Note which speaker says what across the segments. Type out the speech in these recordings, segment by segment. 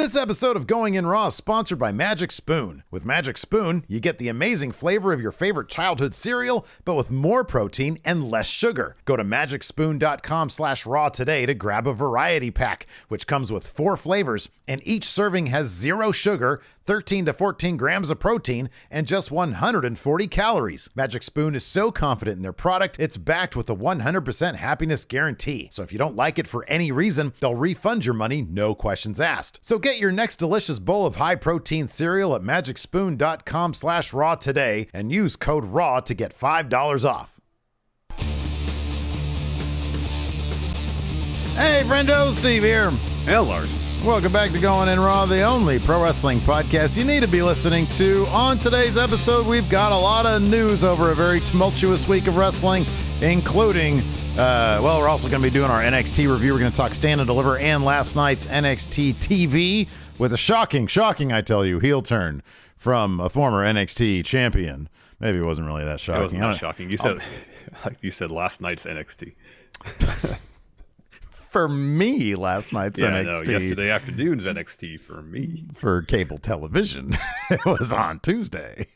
Speaker 1: This episode of Going In Raw is sponsored by Magic Spoon. With Magic Spoon, you get the amazing flavor of your favorite childhood cereal, but with more protein and less sugar. Go to magicspoon.com/raw today to grab a variety pack, which comes with 4 flavors, and each serving has 0 sugar, 13 to 14 grams of protein, and just 140 calories. Magic Spoon is so confident in their product, it's backed with a 100% happiness guarantee. So if you don't like it for any reason, they'll refund your money, no questions asked. So get your next delicious bowl of high-protein cereal at magicspoon.com/raw today and use code RAW to get $5 off. Hey, Friendo, Steve here.
Speaker 2: Hey, Larson.
Speaker 1: Welcome back to Going In Raw, the only pro wrestling podcast you need to be listening to. On today's episode, we've got a lot of news over a very tumultuous week of wrestling, including, we're also going to be doing our NXT review. We're going to talk Stand and Deliver and last night's NXT TV with a shocking, I tell you, heel turn from a former NXT champion. Maybe it wasn't really that shocking.
Speaker 2: It wasn't that shocking. You said, like you said, last night's NXT.
Speaker 1: For me, last night's NXT.
Speaker 2: No, yesterday afternoon's NXT for me.
Speaker 1: For cable television, it was on Tuesday.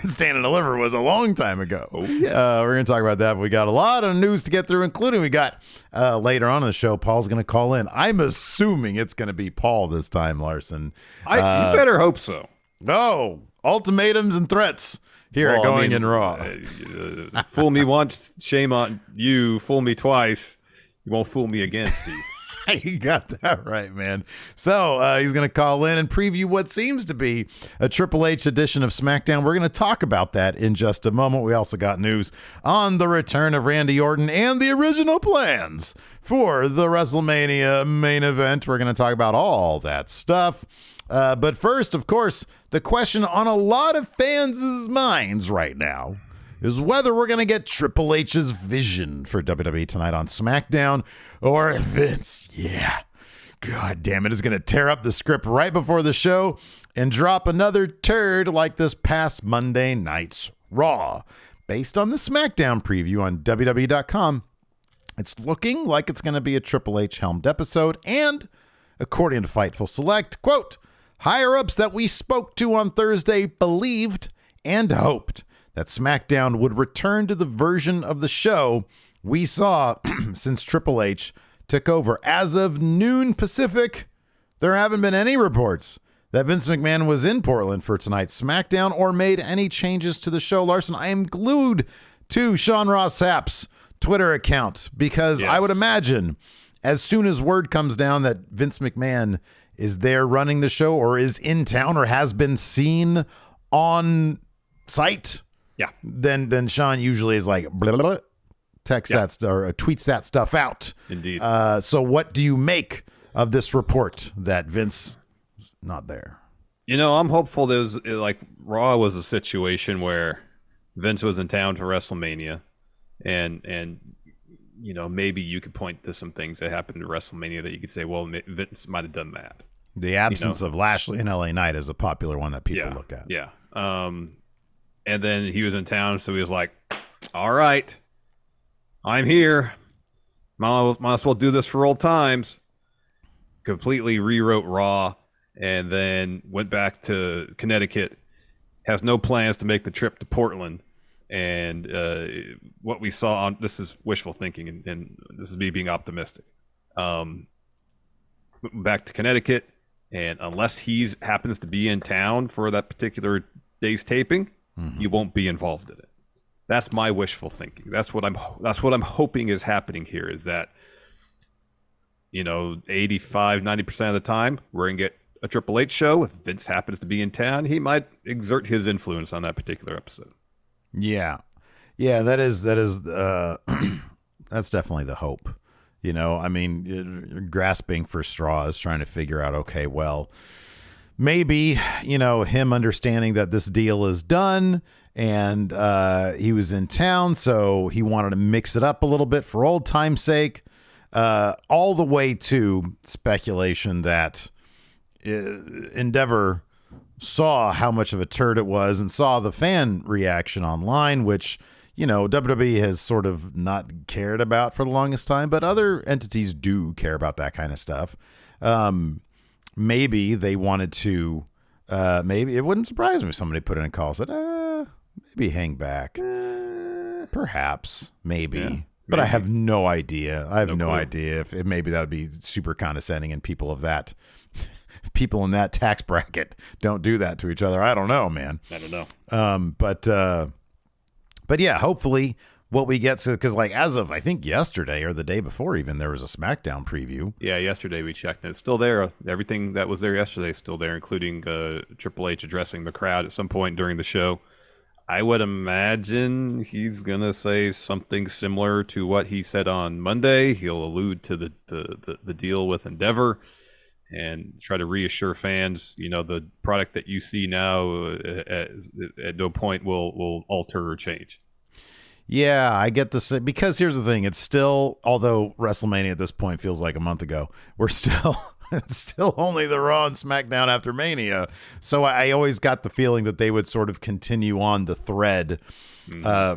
Speaker 1: Stand and Deliver was a long time ago.
Speaker 2: Oh, yes.
Speaker 1: We're going to talk about that, but we got a lot of news to get through, including we got later on in the show, Paul's going to call in. I'm assuming it's going to be Paul this time, Larson.
Speaker 2: You better hope so.
Speaker 1: Oh, ultimatums and threats here at Going In Raw.
Speaker 2: Fool me once, shame on you. Fool me twice. You won't fool me again, Steve.
Speaker 1: You got that right, man. So he's going to call in and preview what seems to be a Triple H edition of SmackDown. We're going to talk about that in just a moment. We also got news on the return of Randy Orton and the original plans for the WrestleMania main event. We're going to talk about all that stuff. But first, of course, the question on a lot of fans' minds right now is whether we're going to get Triple H's vision for WWE tonight on SmackDown, or if Vince, God damn it, is going to tear up the script right before the show and drop another turd like this past Monday night's Raw. Based on the SmackDown preview on WWE.com, it's looking like it's going to be a Triple H helmed episode, and according to Fightful Select, quote, higher-ups that we spoke to on Thursday believed and hoped that SmackDown would return to the version of the show we saw since Triple H took over. As of noon Pacific, there haven't been any reports that Vince McMahon was in Portland for tonight's SmackDown or made any changes to the show. Larson, I am glued to Sean Ross Sapp's Twitter account because I would imagine as soon as word comes down that Vince McMahon is there running the show or is in town or has been seen on site, then Sean usually is like, blah, blah, blah, texts that or tweets that stuff out.
Speaker 2: Indeed.
Speaker 1: So what do you make of this report that Vince is not there?
Speaker 2: You know, I'm hopeful there's like Raw was a situation where Vince was in town for WrestleMania, and you know, maybe you could point to some things that happened at WrestleMania that you could say, well, Vince might have done that.
Speaker 1: The absence of Lashley and LA Knight is a popular one that people look at.
Speaker 2: Yeah. And then he was in town, so he was like, all right, I'm here. Might as well do this for old times. Completely rewrote Raw and then went back to Connecticut. Has no plans to make the trip to Portland. And what we saw on this is wishful thinking, and this is me being optimistic. Back to Connecticut, and unless he happens to be in town for that particular day's taping, you won't be involved in it. That's my wishful thinking. That's what I'm hoping is happening here, is that, you know, 85-90% of the time we're gonna get a Triple H show. If Vince happens to be in town, he might exert his influence on that particular episode.
Speaker 1: Yeah, that is that's definitely the hope. You know, I mean, grasping for straws, trying to figure out, okay, well, maybe, you know, him understanding that this deal is done and he was in town, so he wanted to mix it up a little bit for old time's sake, all the way to speculation that Endeavor saw how much of a turd it was and saw the fan reaction online, which, you know, WWE has sort of not cared about for the longest time, but other entities do care about that kind of stuff. maybe they wanted to. Maybe it wouldn't surprise me if somebody put in a call and said, maybe hang back. Perhaps, maybe.
Speaker 2: Yeah,
Speaker 1: but I have no idea. I have no
Speaker 2: clue.
Speaker 1: idea if maybe that would be super condescending, and people in that tax bracket don't do that to each other. I don't know, man.
Speaker 2: I don't know.
Speaker 1: But yeah, hopefully what we get, because like as of I think yesterday or the day before even, there was a SmackDown preview.
Speaker 2: Yeah, yesterday we checked and it's still there. Everything that was there yesterday is still there, including Triple H addressing the crowd at some point during the show. I would imagine he's gonna say something similar to what he said on Monday. He'll allude to the deal with Endeavor and try to reassure fans, the product that you see now at no point will alter or change.
Speaker 1: Yeah, I get this, because here's the thing. It's still, although WrestleMania at this point feels like a month ago, it's still only the Raw and SmackDown after Mania. So I always got the feeling that they would sort of continue on the thread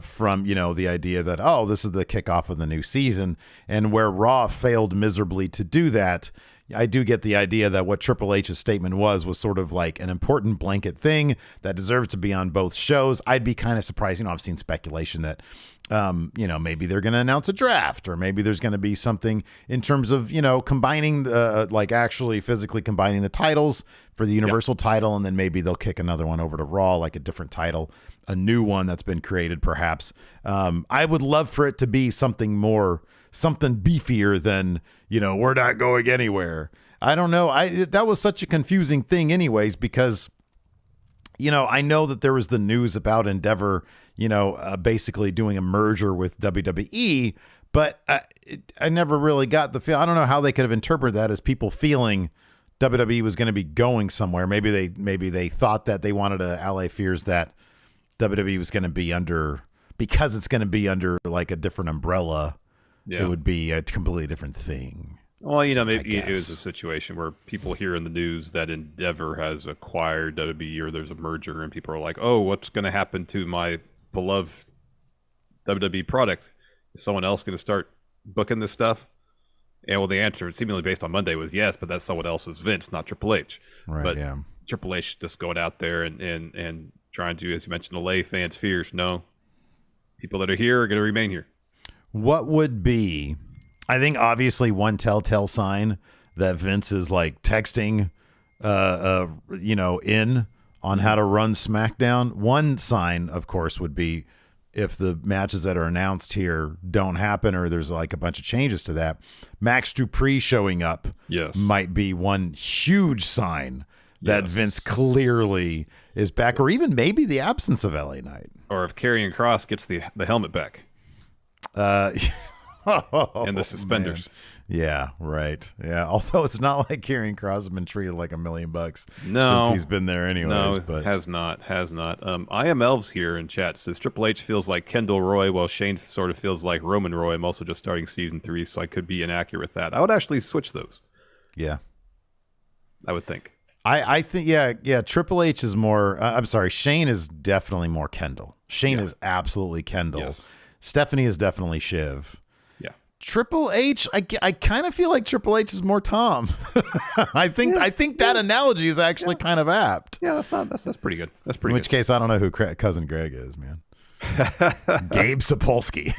Speaker 1: from, the idea that, this is the kickoff of the new season. And where Raw failed miserably to do that, I do get the idea that what Triple H's statement was sort of like an important blanket thing that deserves to be on both shows. I'd be kind of surprised. I've seen speculation that, maybe they're going to announce a draft, or maybe there's going to be something in terms of, combining actually physically combining the titles for the Universal title. And then maybe they'll kick another one over to Raw, like a different title, a new one that's been created, perhaps. I would love for it to be something beefier than, we're not going anywhere. I don't know. That was such a confusing thing anyways, because, I know that there was the news about Endeavor, basically doing a merger with WWE, but I never really got the feel. I don't know how they could have interpreted that as people feeling WWE was going to be going somewhere. Maybe they thought that they wanted to allay fears that WWE was going to be because it's going to be under like a different umbrella. Yeah. It would be a completely different thing.
Speaker 2: Well, maybe it was a situation where people hear in the news that Endeavor has acquired WWE, or there's a merger, and people are like, oh, what's going to happen to my beloved WWE product? Is someone else going to start booking this stuff? And well, the answer, seemingly based on Monday, was yes, but that's someone else's Vince, not Triple H.
Speaker 1: Right,
Speaker 2: but
Speaker 1: yeah.
Speaker 2: Triple H just going out there and trying to, as you mentioned, allay fans' fears. No, people that are here are going to remain here.
Speaker 1: What would be, I think, obviously one telltale sign that Vince is like texting, in on how to run SmackDown. One sign, of course, would be if the matches that are announced here don't happen, or there's like a bunch of changes to that. Max Dupree showing up might be one huge sign that Vince clearly is back, or even maybe the absence of LA Knight.
Speaker 2: Or if Karrion Kross gets the helmet back. And the suspenders.
Speaker 1: Man. Yeah, right. Yeah, although it's not like Karrion Kross has been treated like $1 million since he's been there anyways.
Speaker 2: No,
Speaker 1: but
Speaker 2: has not. I am Elves here in chat says Triple H feels like Kendall Roy, while Shane sort of feels like Roman Roy. I'm also just starting season 3, so I could be inaccurate with that. I would actually switch those.
Speaker 1: Yeah,
Speaker 2: I would think.
Speaker 1: I think yeah. Triple H is more. I'm sorry, Shane is definitely more Kendall. Shane is absolutely Kendall. Yes. Stephanie is definitely Shiv. Triple H, I kind of feel like Triple H is more Tom. I think that analogy is actually kind of apt.
Speaker 2: Yeah, that's pretty good. That's pretty.
Speaker 1: In which case, I don't know who Cousin Greg is, man. Gabe Sapolsky.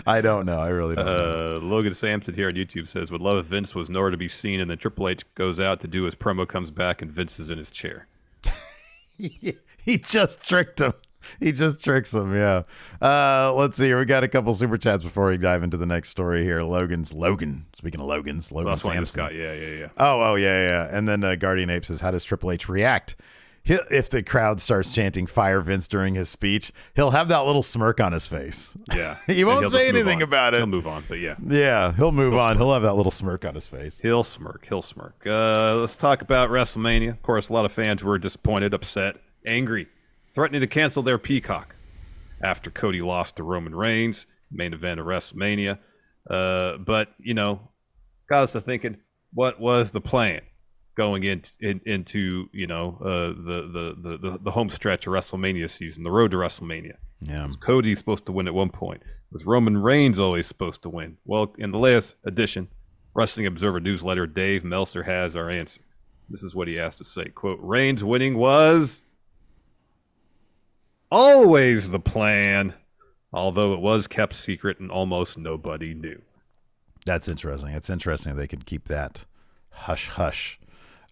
Speaker 1: I don't know. I really don't know.
Speaker 2: Logan Sampson here on YouTube says, would love if Vince was nowhere to be seen, and then Triple H goes out to do his promo, comes back, and Vince is in his chair.
Speaker 1: He just tricked him. He just tricks them, yeah. Let's see here. We got a couple super chats before we dive into the next story here. Logan. Speaking of Logan Sampson.
Speaker 2: Yeah.
Speaker 1: Oh, yeah. And then Guardian Ape says, how does Triple H react if the crowd starts chanting "Fire Vince" during his speech? He'll have that little smirk on his face.
Speaker 2: Yeah.
Speaker 1: He won't say anything about it.
Speaker 2: He'll move on, but yeah.
Speaker 1: Yeah, he'll move on. Smirk. He'll have that little smirk on his face.
Speaker 2: He'll smirk. Let's talk about WrestleMania. Of course, a lot of fans were disappointed, upset, angry, threatening to cancel their Peacock after Cody lost to Roman Reigns, main event of WrestleMania. But, got us to thinking, what was the plan going into the home stretch of WrestleMania season, the road to WrestleMania?
Speaker 1: Yeah.
Speaker 2: Was Cody supposed to win at one point? Was Roman Reigns always supposed to win? Well, in the latest edition Wrestling Observer newsletter, Dave Meltzer has our answer. This is what he has to say. Quote, Reigns winning was always the plan, although it was kept secret and almost nobody knew.
Speaker 1: That's interesting. It's interesting they could keep that hush-hush.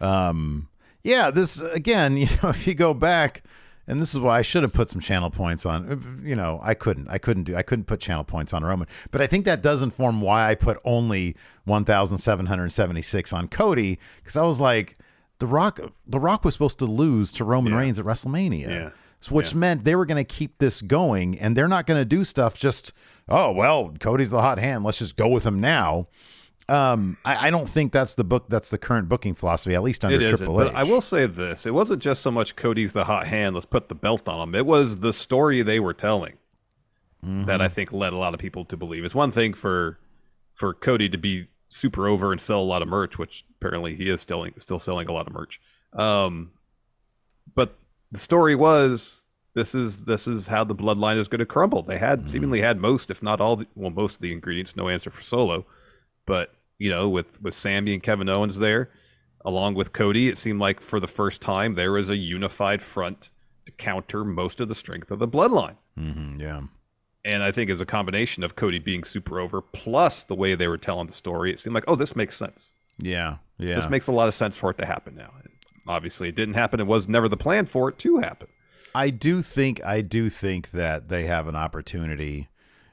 Speaker 1: Yeah, this, again, if you go back, and this is why I should have put some channel points on, I couldn't put channel points on Roman, but I think that does inform why I put only 1,776 on Cody, because I was like, The Rock was supposed to lose to Roman Reigns at WrestleMania, which meant they were going to keep this going, and they're not going to do stuff just, oh, well, Cody's the hot hand, let's just go with him now. I don't think that's the current booking philosophy, at least under Triple H.
Speaker 2: But I will say this. It wasn't just so much Cody's the hot hand, let's put the belt on him. It was the story they were telling that I think led a lot of people to believe. It's one thing for Cody to be super over and sell a lot of merch, which apparently he is still selling a lot of merch. But the story was this is how the bloodline is going to crumble. They had seemingly had most, if not all, most of the ingredients. No answer for Solo, but with Sami and Kevin Owens there, along with Cody, it seemed like for the first time there was a unified front to counter most of the strength of the bloodline.
Speaker 1: Yeah.
Speaker 2: And I think as a combination of Cody being super over plus the way they were telling the story, it seemed like, oh, this makes sense.
Speaker 1: Yeah.
Speaker 2: This makes a lot of sense for it to happen now. And obviously, it didn't happen. It was never the plan for it to happen.
Speaker 1: I do think that they have an opportunity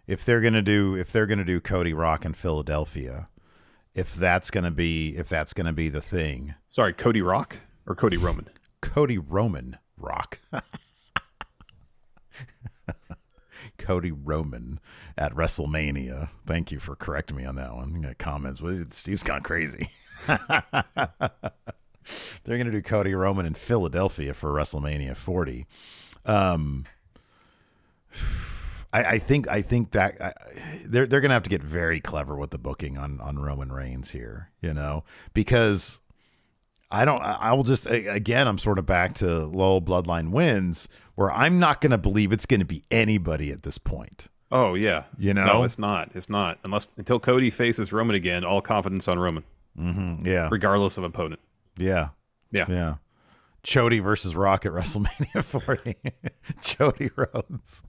Speaker 1: if they're gonna do Cody Rock in Philadelphia. If that's gonna be the thing.
Speaker 2: Sorry, Cody Rock or Cody Roman?
Speaker 1: Cody Roman Rock. Cody Roman at WrestleMania. Thank you for correcting me on that one. You got comments. Steve's gone crazy. They're going to do Cody Roman in Philadelphia for WrestleMania 40. I think that they're going to have to get very clever with the booking on Roman Reigns here, because I'm sort of back to low bloodline wins where I'm not going to believe it's going to be anybody at this point.
Speaker 2: Oh yeah. No, it's not until Cody faces Roman again, all confidence on Roman.
Speaker 1: Yeah.
Speaker 2: Regardless of opponent.
Speaker 1: Yeah. Chody versus Rock at WrestleMania 40. Chody Rhodes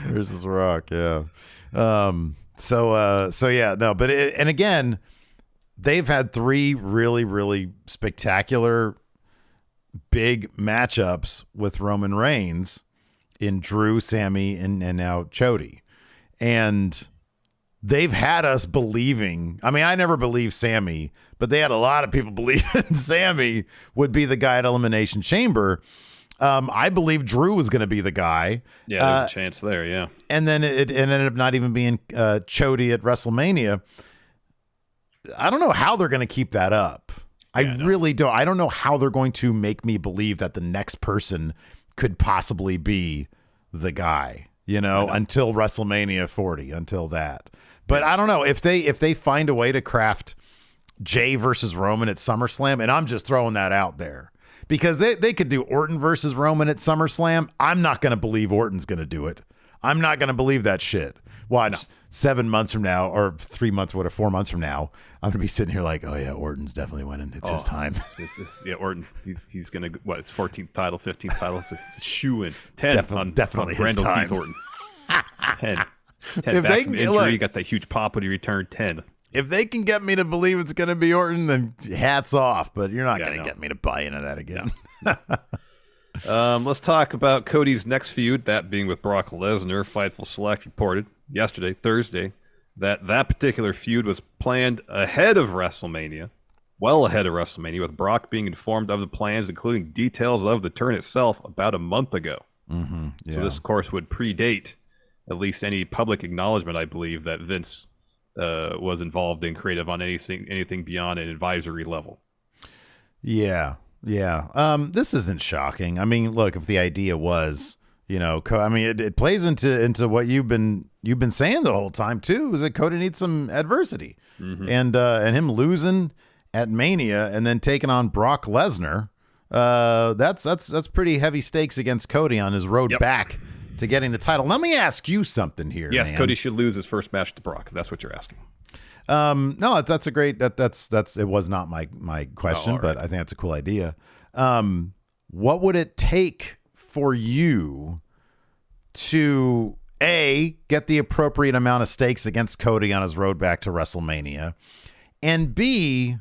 Speaker 1: versus Rock. Yeah. And again, they've had 3 really, really spectacular big matchups with Roman Reigns in Drew, Sami, and now Chody. And they've had us believing, I never believed Sami, but they had a lot of people believing Sami would be the guy at Elimination Chamber. I believe Drew was going to be the guy.
Speaker 2: Yeah, there's a chance there, yeah.
Speaker 1: And then it ended up not even being Chody at WrestleMania. I don't know how they're going to keep that up. Really don't. I don't know how they're going to make me believe that the next person could possibly be the guy, until WrestleMania 40, until that. But I don't know if they find a way to craft Jay versus Roman at SummerSlam, and I'm just throwing that out there because they could do Orton versus Roman at SummerSlam. I'm not going to believe Orton's going to do it. I'm not going to believe that shit. Watch 7 months from now, or 3 months, 4 months from now, I'm going to be sitting here like, oh yeah, Orton's definitely winning. It's his time.
Speaker 2: Orton, he's going to, his 14th title, 15th title, it's a shoe-in. 10
Speaker 1: definitely his
Speaker 2: Friendo
Speaker 1: time.
Speaker 2: Keith Orton. 10 back from injury, you got that huge pop when he returned. 10.
Speaker 1: If they can get me to believe it's going to be Orton, then hats off, but you're not going to get me to buy into that again.
Speaker 2: Let's talk about Cody's next feud, that being with Brock Lesnar. Fightful Select reported yesterday, Thursday, that particular feud was planned ahead of WrestleMania, well ahead of WrestleMania, with Brock being informed of the plans, including details of the turn itself, about a month ago.
Speaker 1: Yeah.
Speaker 2: So this, of course, would predate at least any public acknowledgement, I believe, that Vince was involved in creative on anything beyond an advisory level.
Speaker 1: Yeah. This isn't shocking. Look, if the idea was, it plays into what you've been saying the whole time too, is that Cody needs some adversity, and him losing at Mania and then taking on Brock Lesnar, that's pretty heavy stakes against Cody on his road back to getting the title. Let me ask you something here.
Speaker 2: Yes,
Speaker 1: man.
Speaker 2: Cody should lose his first match to Brock. If that's what you're asking.
Speaker 1: No, that's a great, that's, it was not my question,
Speaker 2: right.
Speaker 1: but I think that's a cool idea. What would it take for you to get the appropriate amount of stakes against Cody on his road back to WrestleMania, and B,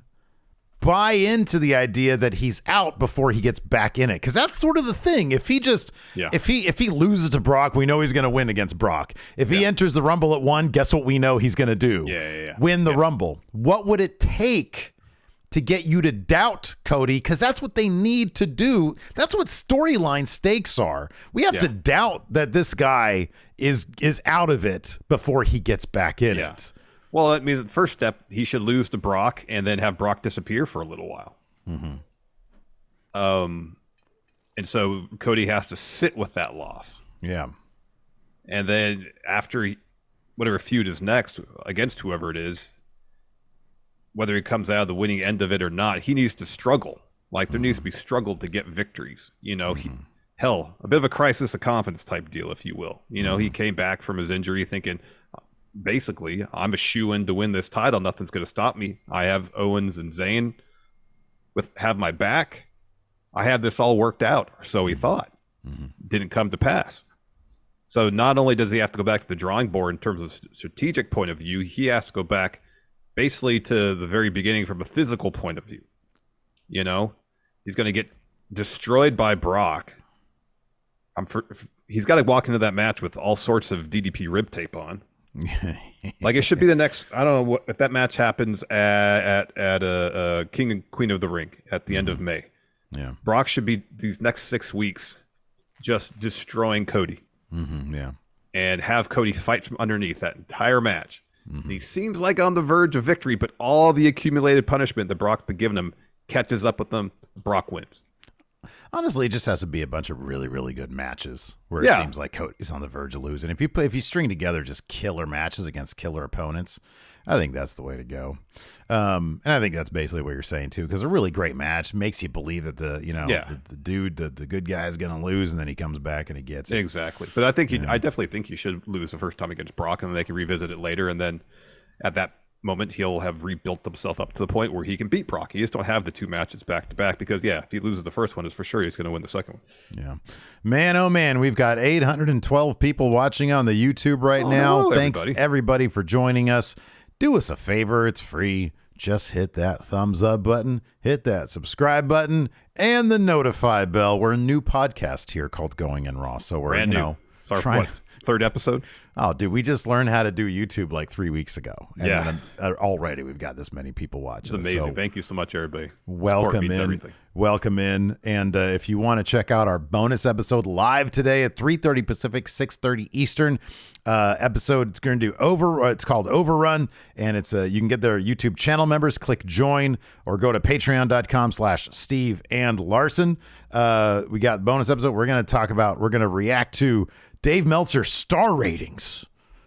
Speaker 1: buy into the idea that he's out before he gets back in it? Because that's sort of the thing. If he just if he loses to Brock, we know he's going to win against Brock. If he enters the Rumble at 1, guess what we know he's going to do? Win the Rumble. What would it take to get you to doubt Cody? Because that's what they need to do. That's what storyline stakes are. We have to doubt that this guy is out of it before he gets back in it.
Speaker 2: Well, I mean, the first step, he should lose to Brock and then have Brock disappear for a little while. And so Cody has to sit with that loss.
Speaker 1: Yeah.
Speaker 2: And then after whatever feud is next against whoever it is, whether he comes out of the winning end of it or not, he needs to struggle. Like, there needs to be struggle to get victories. You know, hell, a bit of a crisis of confidence type deal, if you will. You know, he came back from his injury thinking, basically, I'm a shoo-in to win this title. Nothing's going to stop me. I have Owens and Zayn have my back. I have this all worked out, or so he thought. Didn't come to pass. So not only does he have to go back to the drawing board in terms of strategic point of view, he has to go back basically to the very beginning from a physical point of view. You know, he's going to get destroyed by Brock. He's got to walk into that match with all sorts of DDP rib tape on. Like, it should be the next, I don't know if that match happens at King and Queen of the Ring at the end of May.
Speaker 1: Yeah.
Speaker 2: Brock should be these next 6 weeks just destroying Cody. And have Cody fight from underneath that entire match. And he seems like on the verge of victory, but all the accumulated punishment that Brock's been giving him catches up with them. Brock wins.
Speaker 1: Honestly, it just has to be a bunch of really, really good matches where it seems like Cody's on the verge of losing. If you string together just killer matches against killer opponents, I think that's the way to go. And I think that's basically what you're saying too, because a really great match makes you believe that the good guy is going to lose, and then he comes back and he gets it.
Speaker 2: Exactly. But I think I definitely think he should lose the first time against Brock, and then they can revisit it later, and then at that moment he'll have rebuilt himself up to the point where he can beat Brock. He just don't have the 2 matches back to back, because if he loses the first one, it's for sure he's going to win the second one.
Speaker 1: Yeah, man, oh man, we've got 812 people watching on the YouTube right now.
Speaker 2: Hello,
Speaker 1: Thanks everybody for joining us. Do us a favor, it's free. Just hit that thumbs up button, hit that subscribe button, and the notify bell. We're a new podcast here called Going in Raw, so we're
Speaker 2: brand new. Sorry,
Speaker 1: trying.
Speaker 2: What, 3rd episode?
Speaker 1: Oh, dude, we just learned how to do YouTube like 3 weeks ago. And then, already we've got this many people watching.
Speaker 2: It's amazing.
Speaker 1: So
Speaker 2: Thank you so much, everybody.
Speaker 1: Welcome in.
Speaker 2: Everything. Welcome in.
Speaker 1: And if you want to check out our bonus episode live today at 3:30 Pacific, 6:30 Eastern episode, it's going to do it's called Overrun, and it's you can get their YouTube channel members, click join, or go to patreon.com/Steve and Larson. We got bonus episode. We're going to react to Dave Meltzer's star ratings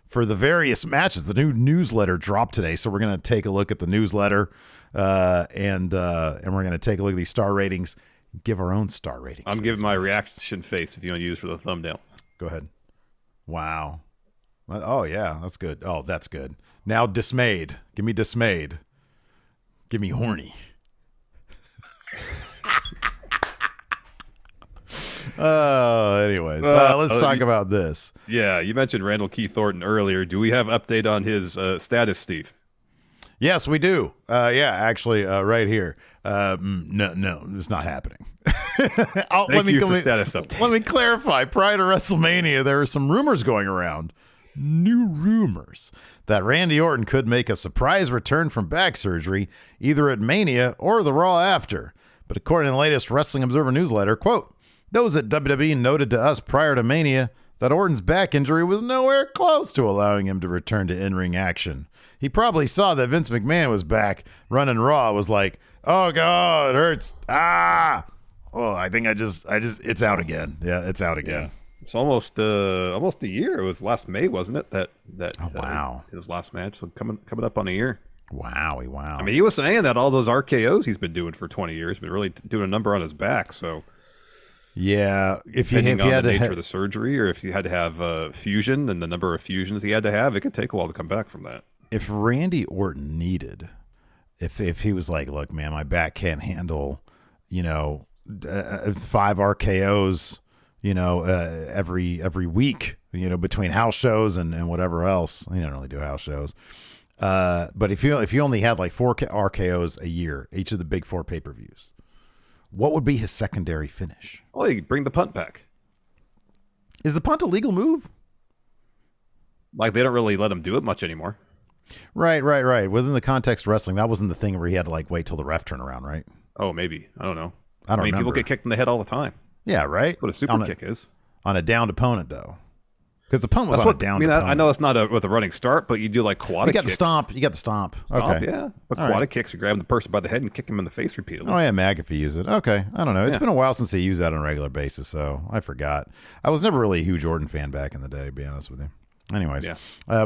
Speaker 1: for the various matches. The new newsletter dropped today, so we're going to take a look at the newsletter, and we're going to take a look at these star ratings, give our own star ratings.
Speaker 2: I'm giving my reaction face if you want to use for the thumbnail.
Speaker 1: Go ahead. Wow. Oh, yeah, that's good. Oh, that's good. Now dismayed. Give me dismayed. Give me horny. Anyways, let's talk about this.
Speaker 2: Yeah, you mentioned Randall Keith Orton earlier. Do we have update on his status, Steve?
Speaker 1: Yes, we do. Actually, right here. No, it's not happening.
Speaker 2: Thank you for status update.
Speaker 1: Let me clarify. Prior to WrestleMania, there were some rumors going around. New rumors that Randy Orton could make a surprise return from back surgery, either at Mania or the Raw after. But according to the latest Wrestling Observer newsletter, quote, those at WWE noted to us prior to Mania that Orton's back injury was nowhere close to allowing him to return to in-ring action. He probably saw that Vince McMahon was back running Raw, was like, oh God, it hurts. Oh, I think it's out again. Yeah, it's out again.
Speaker 2: Yeah. It's almost a year. It was last May, wasn't it?
Speaker 1: Wow.
Speaker 2: His last match. So coming up on a year.
Speaker 1: Wow.
Speaker 2: I mean, he was saying that all those RKOs he's been doing for 20 years, been really doing a number on his back. So
Speaker 1: yeah, if you
Speaker 2: had
Speaker 1: the
Speaker 2: nature of the surgery, or if you had to have fusion and the number of fusions he had to have, it could take a while to come back from that.
Speaker 1: if Randy Orton needed, if he was like, look, man, my back can't handle, 5 RKOs, every week, between house shows and whatever else. He don't really do house shows. But if you only had like 4 RKOs a year, each of the big 4 pay-per-views, what would be his secondary finish?
Speaker 2: Well, you bring the punt back.
Speaker 1: Is the punt a legal move?
Speaker 2: Like, they don't really let him do it much anymore.
Speaker 1: Right. Within the context of wrestling, that wasn't the thing where he had to like wait till the ref turn around, right?
Speaker 2: Oh, maybe. I don't know.
Speaker 1: I mean,
Speaker 2: people get kicked in the head all the time.
Speaker 1: Yeah, right?
Speaker 2: That's what a super kick is.
Speaker 1: On a downed opponent, though. Because the punt was on a downed opponent.
Speaker 2: I know it's not with a running start, but you do like quad kicks.
Speaker 1: You got the stomp. Okay.
Speaker 2: Yeah. But quad kicks, you grab the person by the head and kick him in the face repeatedly.
Speaker 1: Oh, yeah, McAfee used it. Okay. I don't know. It's been a while since he used that on a regular basis, so I forgot. I was never really a huge Orton fan back in the day, to be honest with you. Anyways,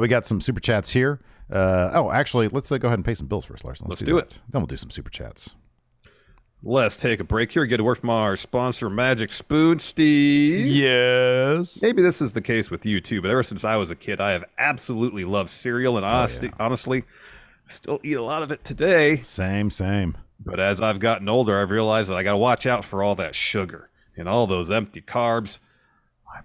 Speaker 1: we got some super chats here. Actually, let's go ahead and pay some bills first, Larson.
Speaker 2: Let's do it.
Speaker 1: Then we'll do some super chats.
Speaker 2: Let's take a break here. Get to work from our sponsor, Magic Spoon. Steve.
Speaker 1: Yes.
Speaker 2: Maybe this is the case with you too, but ever since I was a kid, I have absolutely loved cereal, and honestly, I still eat a lot of it today.
Speaker 1: Same.
Speaker 2: But as I've gotten older, I've realized that I got to watch out for all that sugar and all those empty carbs.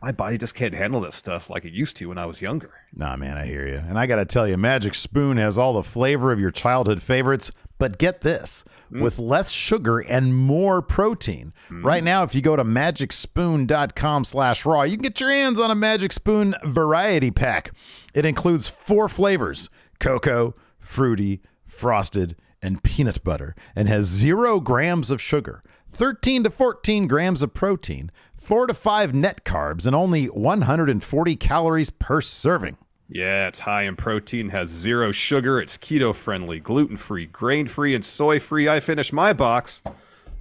Speaker 2: My body just can't handle this stuff like it used to when I was younger.
Speaker 1: Nah, man, I hear you. And I got to tell you, Magic Spoon has all the flavor of your childhood favorites. But get this, with less sugar and more protein. Right now, if you go to magicspoon.com/raw, you can get your hands on a Magic Spoon variety pack. It includes 4 flavors: cocoa, fruity, frosted, and peanut butter, and has 0 grams of sugar, 13 to 14 grams of protein, 4 to 5 net carbs, and only 140 calories per serving.
Speaker 2: Yeah, it's high in protein, has 0 sugar, it's keto-friendly, gluten-free, grain-free, and soy-free. I finished my box,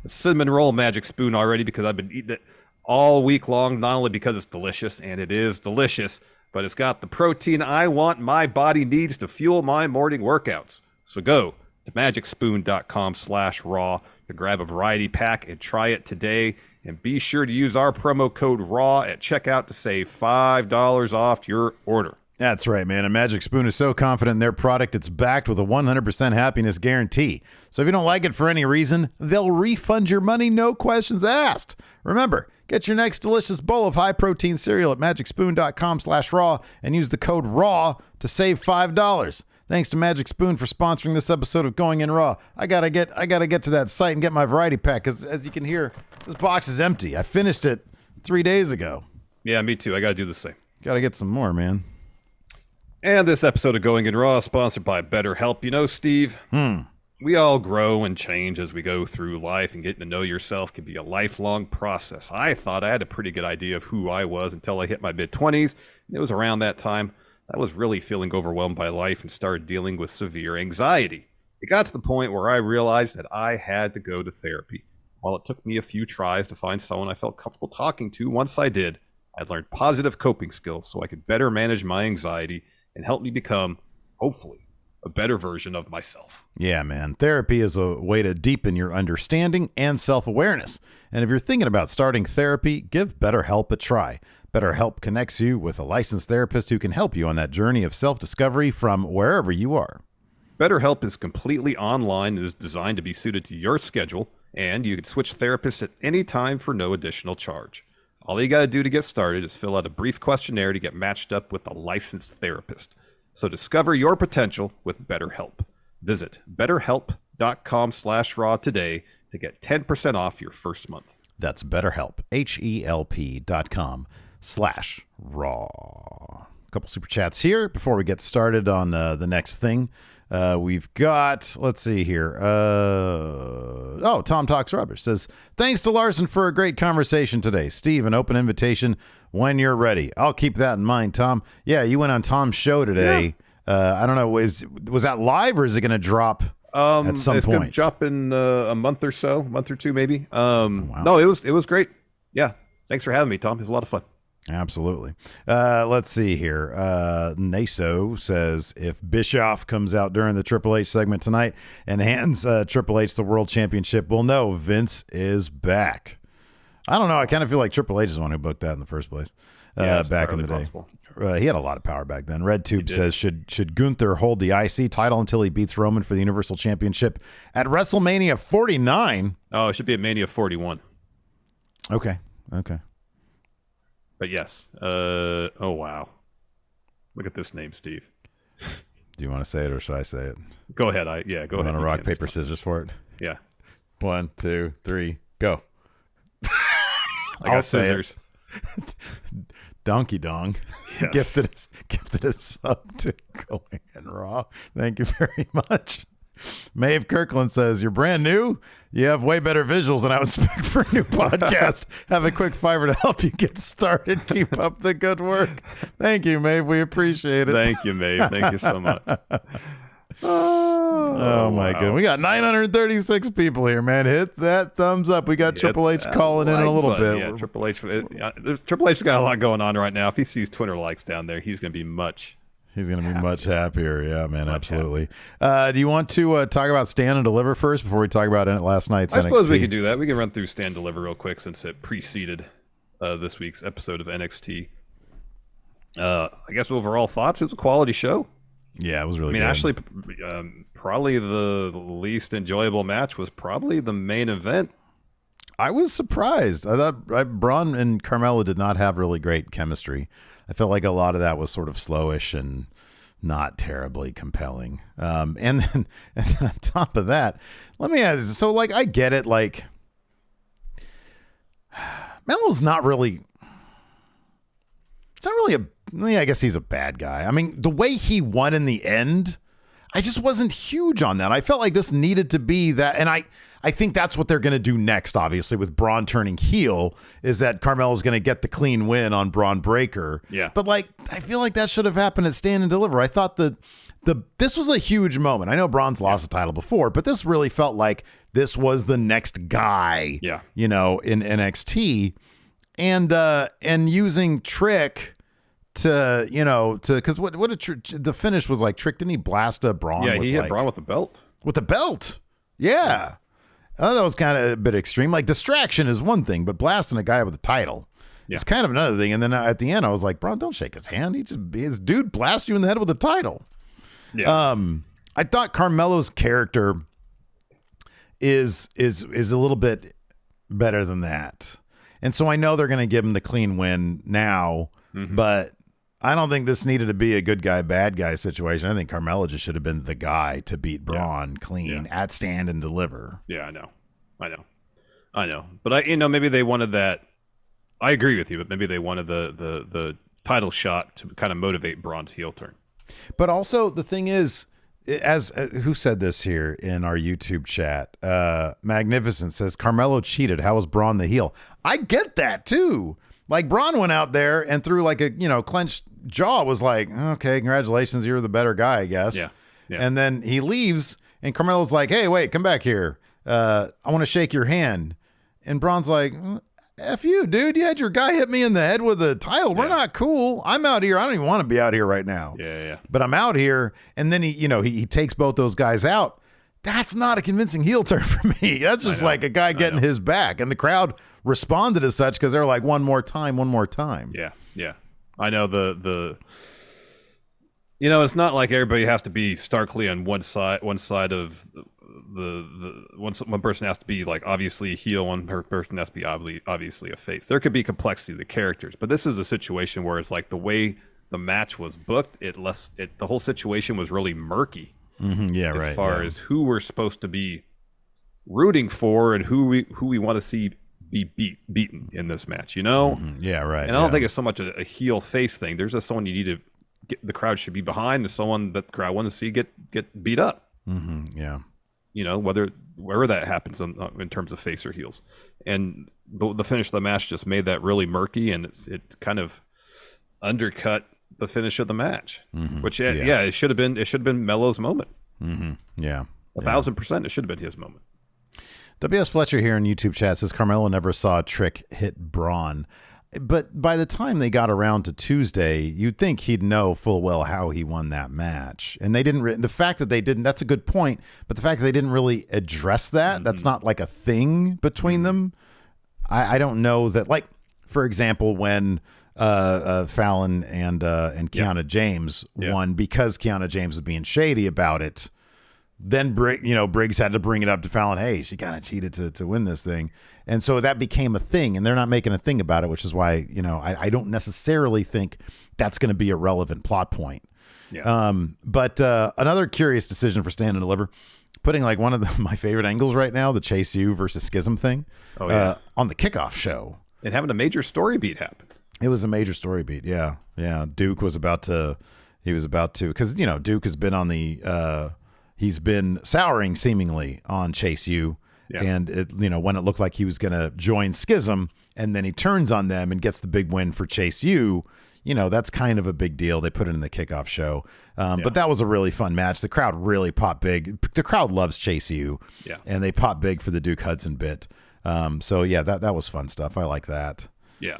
Speaker 2: a cinnamon roll Magic Spoon already because I've been eating it all week long, not only because it's delicious, and it is delicious, but it's got the protein I want my body needs to fuel my morning workouts. So go to magicspoon.com/raw to grab a variety pack and try it today. And be sure to use our promo code RAW at checkout to save $5 off your order.
Speaker 1: That's right, man. And Magic Spoon is so confident in their product, it's backed with a 100% happiness guarantee. So if you don't like it for any reason, they'll refund your money, no questions asked. Remember, get your next delicious bowl of high-protein cereal at magicspoon.com/raw and use the code RAW to save $5. Thanks to Magic Spoon for sponsoring this episode of Going In Raw. I gotta get to that site and get my variety pack, because as you can hear, this box is empty. I finished it 3 days ago.
Speaker 2: Yeah, me too. I gotta do the same.
Speaker 1: Gotta get some more, man.
Speaker 2: And this episode of Going In Raw is sponsored by BetterHelp. You know, Steve, we all grow and change as we go through life, and getting to know yourself can be a lifelong process. I thought I had a pretty good idea of who I was until I hit my mid-20s. It was around that time I was really feeling overwhelmed by life and started dealing with severe anxiety. It got to the point where I realized that I had to go to therapy. While it took me a few tries to find someone I felt comfortable talking to, once I did, I learned positive coping skills so I could better manage my anxiety and help me become, hopefully, a better version of myself.
Speaker 1: Yeah, man. Therapy is a way to deepen your understanding and self-awareness. And if you're thinking about starting therapy, give BetterHelp a try. BetterHelp connects you with a licensed therapist who can help you on that journey of self-discovery from wherever you are.
Speaker 2: BetterHelp is completely online and is designed to be suited to your schedule, and you can switch therapists at any time for no additional charge. All you got to do to get started is fill out a brief questionnaire to get matched up with a licensed therapist. So discover your potential with BetterHelp. Visit betterhelp.com/raw today to get 10% off your first month.
Speaker 1: That's BetterHelp, HELP.com/raw. A couple super chats here before we get started on the next thing. We've got, let's see here. Tom Talks Rubbish says, thanks to Larson for a great conversation today. Steve, an open invitation when you're ready. I'll keep that in mind, Tom. Yeah, you went on Tom's show today. Yeah. I don't know, was that live or is it going to drop at some point?
Speaker 2: It's going to drop in a month or so, a month or two maybe. Wow. No, it was great. Yeah, thanks for having me, Tom. It was a lot of fun.
Speaker 1: Absolutely. Let's see here. Naso says, if Bischoff comes out during the Triple H segment tonight and hands Triple H the World Championship, we'll know Vince is back. I don't know. I kind of feel like Triple H is the one who booked that in the first place back in the day. he had a lot of power back then. RedTube says, should Gunther hold the IC title until he beats Roman for the Universal Championship at WrestleMania 49?
Speaker 2: Oh, it should be at Mania 41.
Speaker 1: Okay.
Speaker 2: But yes. Oh, wow. Look at this name, Steve.
Speaker 1: Do you want to say it or should I say it?
Speaker 2: Go ahead. Go ahead.
Speaker 1: Want to rock, paper, scissors for it?
Speaker 2: Yeah.
Speaker 1: 1, 2, 3, go.
Speaker 2: I got scissors.
Speaker 1: Donkey Dong.
Speaker 2: Yes.
Speaker 1: Gifted a sub to Going in Raw. Thank you very much. Maeve Kirkland says, you're brand new. You have way better visuals than I would expect for a new podcast. Have a quick fiver to help you get started. Keep up the good work. Thank you, Maeve. We appreciate it.
Speaker 2: Thank you, Maeve. Thank you so much.
Speaker 1: Oh my God. We got 936 people here, man. Hit that thumbs up. We got Triple H calling in a little bit.
Speaker 2: Yeah, Triple H. Triple H's got a lot going on right now. If he sees Twitter likes down there, he's going to be much happier. Yeah, man, absolutely. Do you want to talk about Stand and Deliver first before we talk about last night's NXT? I suppose we could do that. We can run through Stand and Deliver real quick since it preceded this week's episode of NXT. I guess overall thoughts, it was a quality show.
Speaker 1: Yeah, it was really good.
Speaker 2: Actually, probably the least enjoyable match was probably the main event.
Speaker 1: I was surprised. I thought Braun and Carmella did not have really great chemistry. I felt like a lot of that was sort of slowish and not terribly compelling. And then on top of that, let me ask, so like I get it, like Melo's not really I guess he's a bad guy. I mean, the way he won in the end, I just wasn't huge on that. I felt like this needed to be that, and I think that's what they're going to do next, obviously, with Braun turning heel, is that Carmelo's going to get the clean win on Braun Breaker.
Speaker 2: Yeah.
Speaker 1: But like, I feel like that should have happened at Stand and Deliver. I thought this was a huge moment. I know Braun's lost the title before, but this really felt like this was the next guy, in NXT, and using Trick to because the finish was like, Trick, didn't he blast a Braun?
Speaker 2: Yeah, he hit Braun with the belt.
Speaker 1: With the belt. Yeah. I thought that was kind of a bit extreme. Like, distraction is one thing, but blasting a guy with a title is kind of another thing. And then at the end, I was like, Braun, don't shake his hand. His dude blast you in the head with a title.
Speaker 2: Yeah.
Speaker 1: I thought Carmelo's character is a little bit better than that. And so I know they're going to give him the clean win now, but I don't think this needed to be a good guy, bad guy situation. I think Carmelo just should have been the guy to beat Braun clean at Stand and Deliver.
Speaker 2: Yeah, I know. But maybe they wanted that. I agree with you, but maybe they wanted the title shot to kind of motivate Braun's heel turn.
Speaker 1: But also the thing is, as who said this here in our YouTube chat? Magnificent says Carmelo cheated. How was Braun the heel? I get that too. Like, Braun went out there and through like a clenched jaw, was like, okay, congratulations, you're the better guy, I guess.
Speaker 2: Yeah.
Speaker 1: And then he leaves, and Carmelo's like, hey, wait, come back here. I want to shake your hand. And Braun's like, F you, dude. You had your guy hit me in the head with a title. We're not cool. I'm out here. I don't even want to be out here right now.
Speaker 2: Yeah.
Speaker 1: But I'm out here. And then he takes both those guys out. That's not a convincing heel turn for me. That's just like a guy getting his back. And the crowd responded as such because they're like, one more time.
Speaker 2: Yeah. I know it's not like everybody has to be starkly on one side of one person has to be like obviously a heel, one person has to be obviously a face. There could be complexity to the characters, but this is a situation where it's like the way the match was booked, the whole situation was really murky. As far as who we're supposed to be rooting for and who we want to see be beaten in this match,
Speaker 1: Yeah, right.
Speaker 2: And I don't think it's so much a heel face thing. There's just someone you need to get, the crowd should be behind, and someone that the crowd want to see get beat up.
Speaker 1: Yeah.
Speaker 2: Wherever that happens in terms of face or heels. And the finish of the match just made that really murky, and it kind of undercut the finish of the match, which it should have been Melo's moment. 1,000%, it should have been his moment.
Speaker 1: W.S. Fletcher here in YouTube chat says Carmelo never saw Trick hit Braun, but by the time they got around to Tuesday, you'd think he'd know full well how he won that match. And they didn't. The fact that they didn't, that's a good point. But the fact that they didn't really address that, that's not like a thing between them. I don't know that. Like, for example, when Fallon and Kiana James won because Kiana James was being shady about it. Then Briggs had to bring it up to Fallon. Hey, she kind of cheated to win this thing. And so that became a thing, and they're not making a thing about it, which is why, I don't necessarily think that's going to be a relevant plot point.
Speaker 2: Yeah.
Speaker 1: But another curious decision for Stand and Deliver, putting like one of my favorite angles right now, the Chase U versus Schism thing, on the kickoff show.
Speaker 2: And having a major story beat happen.
Speaker 1: It was a major story beat. Yeah. Yeah. Duke was about to, because, Duke has been on he's been souring seemingly on Chase U. Yeah. And when it looked like he was going to join Schism, and then he turns on them and gets the big win for Chase U, that's kind of a big deal. They put it in the kickoff show. But that was a really fun match. The crowd really popped big. The crowd loves Chase U. Yeah. And they popped big for the Duke Hudson bit. So yeah, that was fun stuff. I like that.
Speaker 2: Yeah.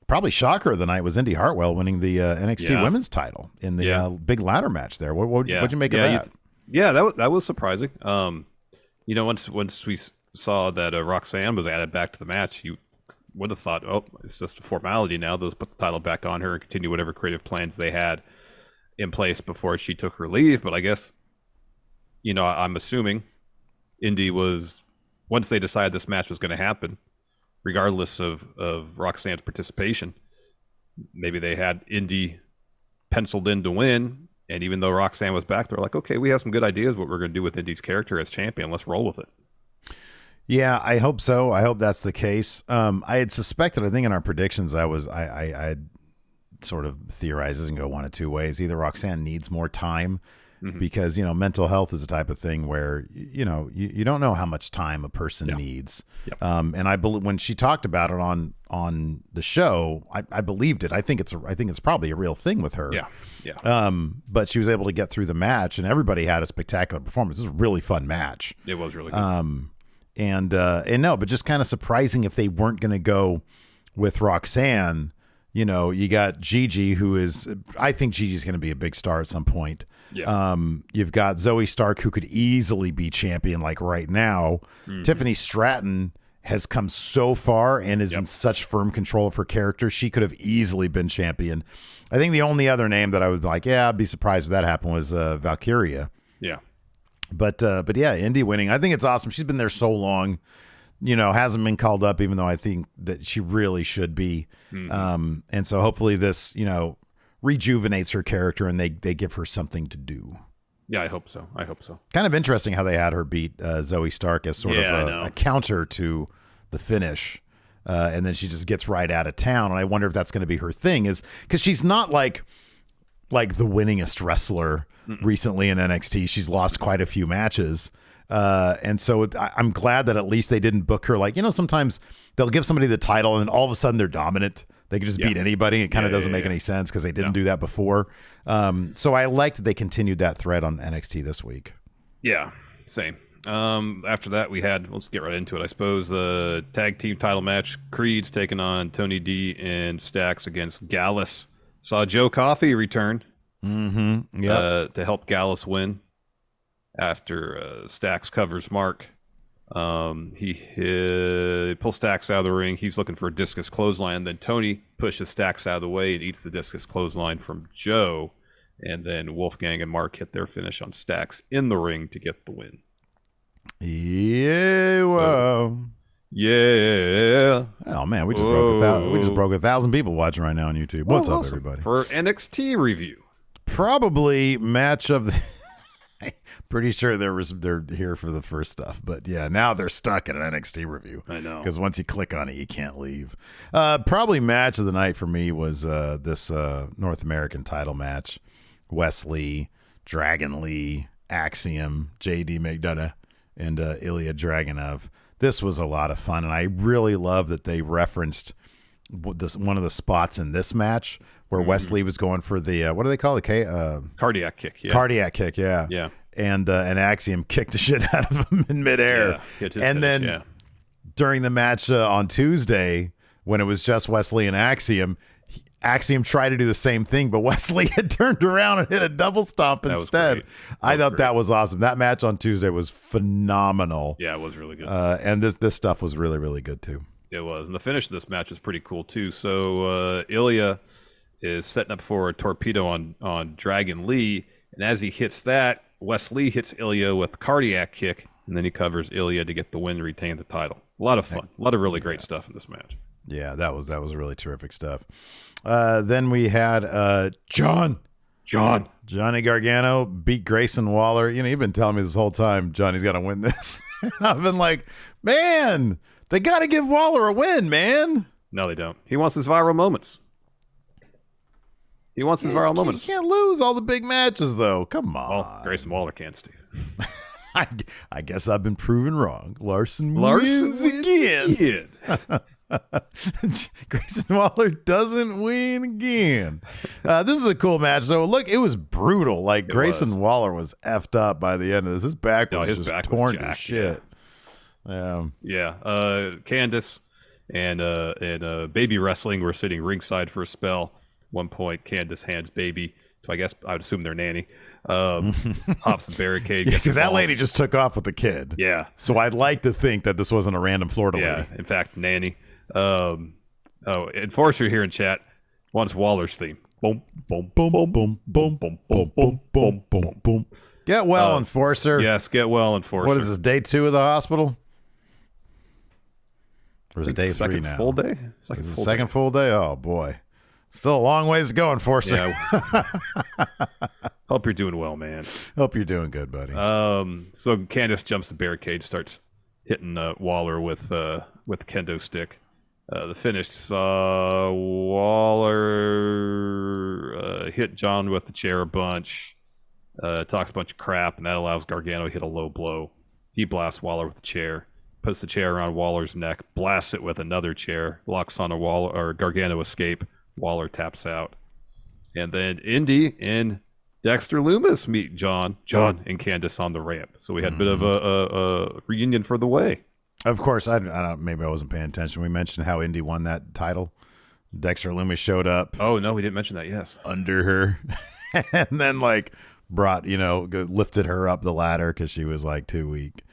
Speaker 1: Probably shocker of the night was Indy Hartwell winning the NXT Women's title in the big ladder match there. What'd you make of that?
Speaker 2: That was surprising. Once we saw that Roxanne was added back to the match, you would have thought, oh, it's just a formality now. They'll put the title back on her and continue whatever creative plans they had in place before she took her leave. But I guess, I'm assuming Indy was, once they decided this match was going to happen, regardless of Roxanne's participation, maybe they had Indy penciled in to win. And even though Roxanne was back, they're like, okay, we have some good ideas what we're going to do with Indy's character as champion. Let's roll with it.
Speaker 1: Yeah, I hope so. I hope that's the case. I had suspected, I think in our predictions, I had sort of theorized this and go one of two ways. Either Roxanne needs more time because, mental health is the type of thing where, you don't know how much time a person needs. Yep. And I believe when she talked about it on the show, I believed it. I think it's probably a real thing with her.
Speaker 2: Yeah. Yeah.
Speaker 1: But she was able to get through the match, and everybody had a spectacular performance. It was a really fun match.
Speaker 2: It was really good.
Speaker 1: And but just kind of surprising if they weren't going to go with Roxanne. You got Gigi, I think Gigi's going to be a big star at some point. Yeah. You've got Zoe Stark, who could easily be champion like right now. Mm-hmm. Tiffany Stratton has come so far and is in such firm control of her character. She could have easily been champion. I think the only other name that I would be like, I'd be surprised if that happened was Valkyria.
Speaker 2: Yeah.
Speaker 1: But yeah, Indy winning. I think it's awesome. She's been there so long, hasn't been called up, even though I think that she really should be. Mm-hmm. And so hopefully this, rejuvenates her character and they give her something to do.
Speaker 2: Yeah, I hope so.
Speaker 1: Kind of interesting how they had her beat Zoe Stark as sort of a counter to the finish. And then she just gets right out of town. And I wonder if that's going to be her thing, is because she's not like the winningest wrestler recently in NXT. She's lost quite a few matches. And so I'm glad that at least they didn't book her. Sometimes they'll give somebody the title and all of a sudden they're dominant. They can just beat anybody. It kind of doesn't make any sense because they didn't do that before. So I like that they continued that thread on NXT this week.
Speaker 2: Yeah, same. After that, let's get right into it, I suppose, the tag team title match. Creed's taking on Tony D and Stax against Gallus. Saw Joe Coffey return to help Gallus win after Stax covers Mark. He pulls Stax out of the ring. He's looking for a discus clothesline. Then Tony pushes Stax out of the way and eats the discus clothesline from Joe. And then Wolfgang and Mark hit their finish on Stax in the ring to get the win.
Speaker 1: Yeah, wow.
Speaker 2: Yeah.
Speaker 1: Oh man, we just broke 1,000 people watching right now on YouTube. What's up, everybody?
Speaker 2: For NXT review,
Speaker 1: probably match of the. Pretty sure they're here for the first stuff, but yeah, now they're stuck at an NXT review.
Speaker 2: I know,
Speaker 1: because once you click on it, you can't leave. Probably match of the night for me was this North American title match: Wesley, Dragon Lee, Axiom, JD McDonough, and Ilya Dragunov. This was a lot of fun, and I really love that they referenced one of the spots in this match where Wesley was going for the what do they call it?
Speaker 2: Cardiac kick. Yeah.
Speaker 1: Cardiac kick. Yeah.
Speaker 2: Yeah.
Speaker 1: And Axiom kicked the shit out of him in midair.
Speaker 2: Yeah.
Speaker 1: And then during the match on Tuesday, when it was just Wesley and Axiom tried to do the same thing, but Wesley had turned around and hit a double stomp instead. I thought that was awesome. That match on Tuesday was phenomenal.
Speaker 2: Yeah, it was really good.
Speaker 1: And this stuff was really, really good too.
Speaker 2: It was. And the finish of this match was pretty cool, too. So Ilya is setting up for a torpedo on Dragon Lee. And as he hits that, Wes Lee hits Ilya with a cardiac kick. And then he covers Ilya to get the win and retain the title. A lot of fun. A lot of really great stuff in this match.
Speaker 1: Yeah, that was really terrific stuff. Then we had Johnny Gargano beat Grayson Waller. You know, you've been telling me this whole time Johnny's got to win this. I've been like, man, they got to give Waller a win, man.
Speaker 2: No, they don't. He wants his viral moments. You
Speaker 1: can't lose all the big matches, though. Come on.
Speaker 2: Well, Grayson Waller can't, Steve.
Speaker 1: I guess I've been proven wrong. Larson wins again. Grayson Waller doesn't win again. This is a cool match. So look, it was brutal. Like Grayson Waller was effed up by the end of this. His back was torn to shit.
Speaker 2: Yeah. Candice and Baby Wrestling were sitting ringside for a spell. One point, Candice hands Baby to, I guess I would assume they're nanny. Hops the barricade.
Speaker 1: Because that lady just took off with the kid.
Speaker 2: Yeah.
Speaker 1: So I'd like to think that this wasn't a random Florida lady.
Speaker 2: In fact, nanny. Enforcer here in chat wants Waller's theme. Boom, boom, boom, boom, boom, boom, boom, boom, boom, boom, boom, boom.
Speaker 1: Get well, Enforcer.
Speaker 2: Yes, get well, Enforcer.
Speaker 1: What is this, day 2 of the hospital? Or is it day 3 now?
Speaker 2: Full day?
Speaker 1: Is it the second full day? Oh, boy. Still a long ways to go, Enforcer.
Speaker 2: Yeah. Hope you're doing well, man.
Speaker 1: Hope you're doing good, buddy.
Speaker 2: So Candice jumps the barricade, starts hitting Waller with the kendo stick. The finish saw Waller hit John with the chair a bunch, talks a bunch of crap, and that allows Gargano to hit a low blow. He blasts Waller with the chair, puts the chair around Waller's neck, blasts it with another chair, locks on a Waller or Gargano escape. Waller taps out, and then Indy and Dexter Lumis meet John and Candice on the ramp. So we had a bit of a reunion for the way.
Speaker 1: Of course, I don't. Maybe I wasn't paying attention. We mentioned how Indy won that title. Dexter Lumis showed up.
Speaker 2: Oh no, we didn't mention that. Yes,
Speaker 1: under her, and then like lifted her up the ladder because she was like too weak.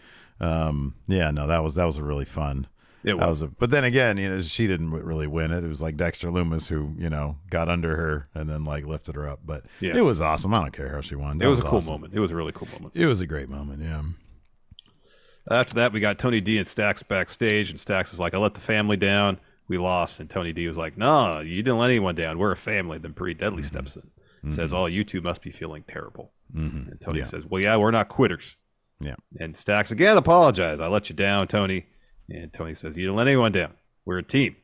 Speaker 1: That was a really fun.
Speaker 2: It was.
Speaker 1: But then again, she didn't really win it. It was like Dexter Lumis who, got under her and then like lifted her up. But It was awesome. I don't care how she won.
Speaker 2: It was a cool moment. It was a really cool moment.
Speaker 1: It was a great moment. Yeah.
Speaker 2: After that, we got Tony D and Stax backstage, and Stax is like, "I let the family down. We lost." And Tony D was like, "No, you didn't let anyone down. We're a family." Then Pretty Deadly steps in, says, "Oh, you two must be feeling terrible." And Tony says, "Well, yeah, we're not quitters."
Speaker 1: Yeah.
Speaker 2: And Stax again apologized. "I let you down, Tony." And Tony says, "You didn't let anyone down. We're a team."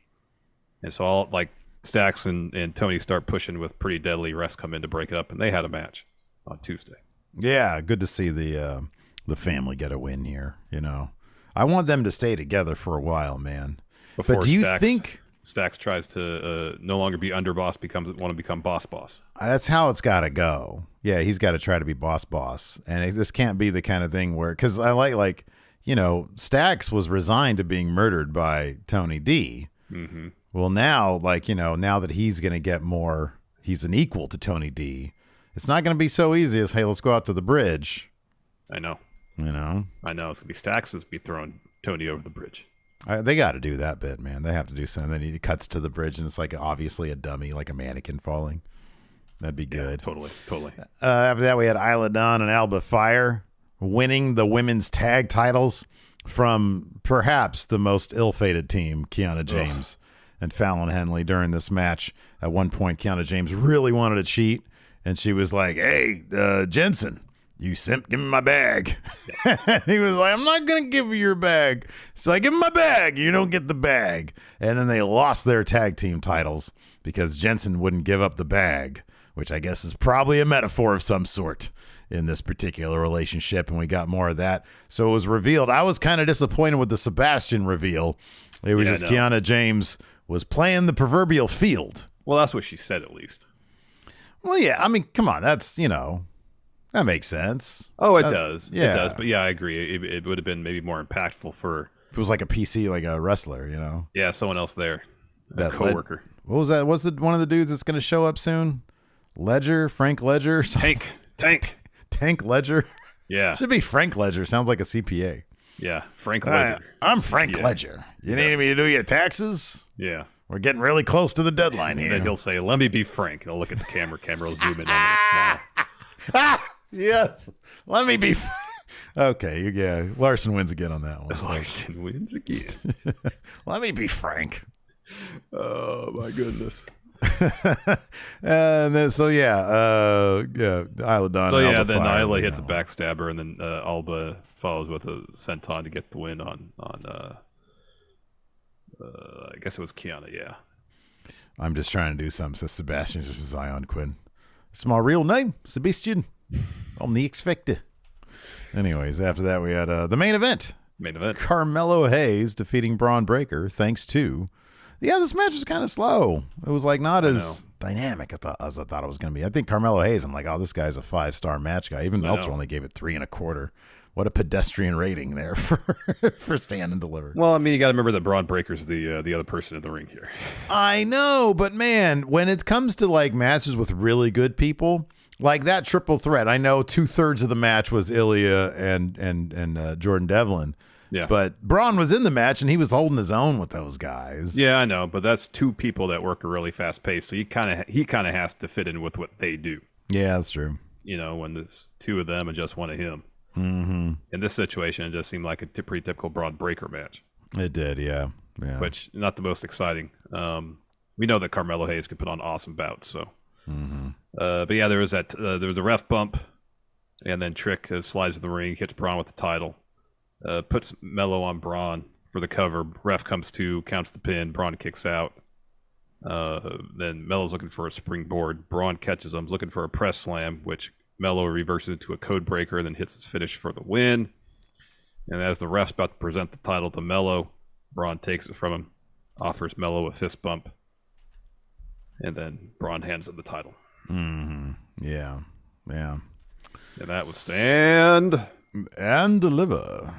Speaker 2: And so all like Stax and Tony start pushing with Pretty Deadly. Rest come in to break it up, and they had a match on Tuesday.
Speaker 1: Yeah, good to see the family get a win here. I want them to stay together for a while, man.
Speaker 2: Before
Speaker 1: but do you think
Speaker 2: Stax tries to no longer be underboss, want to become boss?
Speaker 1: That's how it's got to go. Yeah, he's got to try to be boss, and this can't be the kind of thing where because I like. Stax was resigned to being murdered by Tony D.
Speaker 2: Mm-hmm.
Speaker 1: Well, now, now that he's going to get more, he's an equal to Tony D. It's not going to be so easy as, hey, let's go out to the bridge.
Speaker 2: I know.
Speaker 1: I know.
Speaker 2: It's going to be Stax that's be throwing Tony over the bridge.
Speaker 1: They got to do that bit, man. They have to do something. Then he cuts to the bridge, and it's like obviously a dummy, like a mannequin falling. That'd be good.
Speaker 2: Yeah, totally.
Speaker 1: After that, we had Isla Dawn and Alba Fire winning the women's tag titles from perhaps the most ill-fated team, Kiana James and Fallon Henley, during this match. At one point, Kiana James really wanted to cheat, and she was like, "Hey, Jensen, you simp, give me my bag." And he was like, "I'm not going to give you your bag." She's like, "Give me my bag. You don't get the bag." And then they lost their tag team titles because Jensen wouldn't give up the bag, which I guess is probably a metaphor of some sort in this particular relationship, and we got more of that. So it was revealed. I was kind of disappointed with the Sebastian reveal. It was just Kiana James was playing the proverbial field.
Speaker 2: Well, that's what she said, at least.
Speaker 1: Well, yeah. I mean, come on. That's, that makes sense.
Speaker 2: Oh, it does.
Speaker 1: Yeah.
Speaker 2: It does. But yeah, I agree. It would have been maybe more impactful for...
Speaker 1: If it was like a PC, like a wrestler,
Speaker 2: Yeah, someone else there. That coworker.
Speaker 1: What was that? What's one of the dudes that's going to show up soon? Frank Ledger?
Speaker 2: Tank Ledger.
Speaker 1: Tank Ledger?
Speaker 2: Yeah.
Speaker 1: Should be Frank Ledger. Sounds like a CPA.
Speaker 2: Yeah, Frank Ledger.
Speaker 1: I'm Frank Ledger. You need me to do your taxes?
Speaker 2: Yeah.
Speaker 1: We're getting really close to the deadline here.
Speaker 2: And then he'll say, "Let me be Frank." And he'll look at the camera. Camera will zoom in on him and smile.
Speaker 1: Yes. Let me be. Okay. Yeah. Larson wins again on that one.
Speaker 2: Larson wins again.
Speaker 1: Let me be Frank.
Speaker 2: Oh my goodness.
Speaker 1: And then Isla Dawn.
Speaker 2: So then Isla hits a backstabber, and then Alba follows with a senton to get the win on I guess it was Kiana. Yeah.
Speaker 1: I'm just trying to do something. Says Sebastian, just Zion Quinn. It's my real name, Sebastian. I'm the X Factor. Anyways, after that we had the main event. Carmelo Hayes defeating Braun Breaker thanks to. Yeah, this match was kind of slow. It was like not as dynamic as I thought it was going to be. I think Carmelo Hayes, I'm like, oh, this guy's a 5-star match guy. Even Meltzer only gave it 3.25. What a pedestrian rating there for Stand and Deliver.
Speaker 2: Well, I mean, you got to remember that Braun Breaker's the other person in the ring here.
Speaker 1: I know, but man, when it comes to like matches with really good people, like that triple threat, I know 2/3 of the match was Ilya and Jordan Devlin.
Speaker 2: Yeah.
Speaker 1: But Braun was in the match, and he was holding his own with those guys.
Speaker 2: Yeah, I know, but that's two people that work a really fast pace, so he kind of has to fit in with what they do.
Speaker 1: Yeah, that's true.
Speaker 2: You know, when there's two of them and just one of him.
Speaker 1: Mm-hmm.
Speaker 2: In this situation, it just seemed like a pretty typical Braun Breaker match.
Speaker 1: It did, yeah.
Speaker 2: Which, not the most exciting. We know that Carmelo Hayes could put on awesome bouts, so.
Speaker 1: Mm-hmm.
Speaker 2: But yeah, there was a ref bump, and then Trick slides in the ring, hits Braun with the title. Puts Melo on Braun for the cover. Ref comes to, counts the pin. Braun kicks out. Then Melo's looking for a springboard. Braun catches him, looking for a press slam, which Melo reverses into a code breaker and then hits his finish for the win. And as the ref's about to present the title to Melo, Braun takes it from him, offers Melo a fist bump, and then Braun hands him the title.
Speaker 1: Mm-hmm. Yeah.
Speaker 2: And that was Stand
Speaker 1: and Deliver.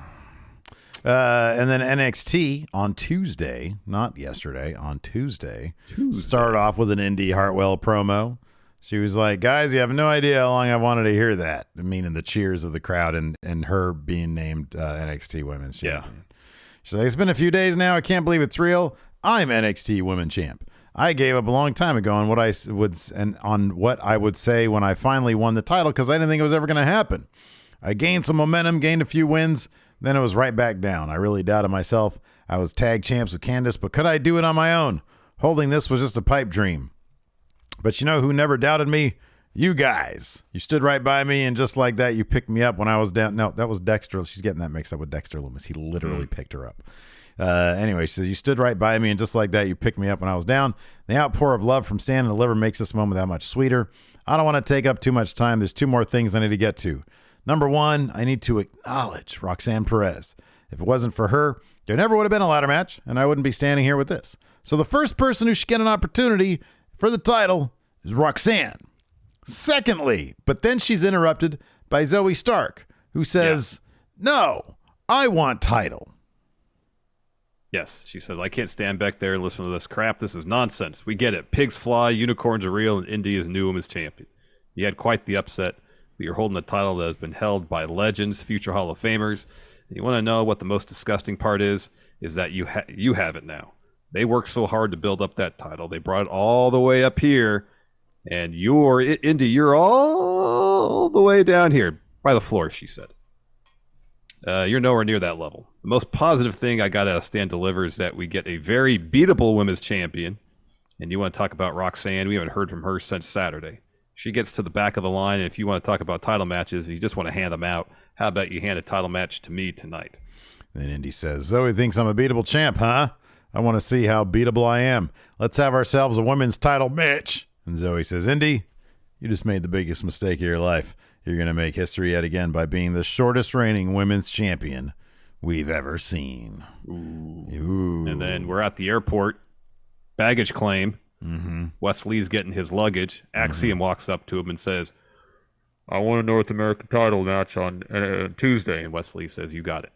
Speaker 1: And then NXT on Tuesday, not yesterday, on Tuesday, started off with an Indy Hartwell promo. She was like, guys, you have no idea how long I wanted to hear that. Meaning the cheers of the crowd and her being named NXT Women's Champion. She's like, it's been a few days now. I can't believe it's real. I'm NXT Women's Champ. I gave up a long time ago on what I would say when I finally won the title because I didn't think it was ever going to happen. I gained some momentum, gained a few wins, then it was right back down. I really doubted myself. I was tag champs with Candice, but could I do it on my own? Holding this was just a pipe dream. But you know who never doubted me? You guys. You stood right by me, and just like that, you picked me up when I was down. No, that was Dexter. She's getting that mixed up with Dexter Loomis. He literally picked her up. Anyway, she says, you stood right by me, and just like that, you picked me up when I was down. The outpour of love from Stand and Deliver makes this moment that much sweeter. I don't want to take up too much time. There's 2 more things I need to get to. Number 1, I need to acknowledge Roxanne Perez. If it wasn't for her, there never would have been a ladder match, and I wouldn't be standing here with this. So the first person who should get an opportunity for the title is Roxanne. Secondly, but then she's interrupted by Zoe Stark, who says, no, I want title.
Speaker 2: Yes, she says, I can't stand back there and listen to this crap. This is nonsense. We get it. Pigs fly, unicorns are real, and Indy is new women's champion. You had quite the upset, but you're holding a title that has been held by legends, future Hall of Famers. And you want to know what the most disgusting part is that you have it now. They worked so hard to build up that title. They brought it all the way up here, and Indy, you're all the way down here by the floor, she said. You're nowhere near that level. The most positive thing I got out of Stand Deliver is that we get a very beatable women's champion. And you want to talk about Roxanne? We haven't heard from her since Saturday. She gets to the back of the line, and if you want to talk about title matches, you just want to hand them out. How about you hand a title match to me tonight?
Speaker 1: Then Indy says, Zoe thinks I'm a beatable champ, huh? I want to see how beatable I am. Let's have ourselves a women's title match. And Zoe says, Indy, you just made the biggest mistake of your life. You're going to make history yet again by being the shortest reigning women's champion we've ever seen. Ooh.
Speaker 2: And then we're at the airport. Baggage claim.
Speaker 1: Mm-hmm.
Speaker 2: Wesley's getting his luggage. Axiom walks up to him and says, I want a North American title match on Tuesday. And Wesley says, you got it.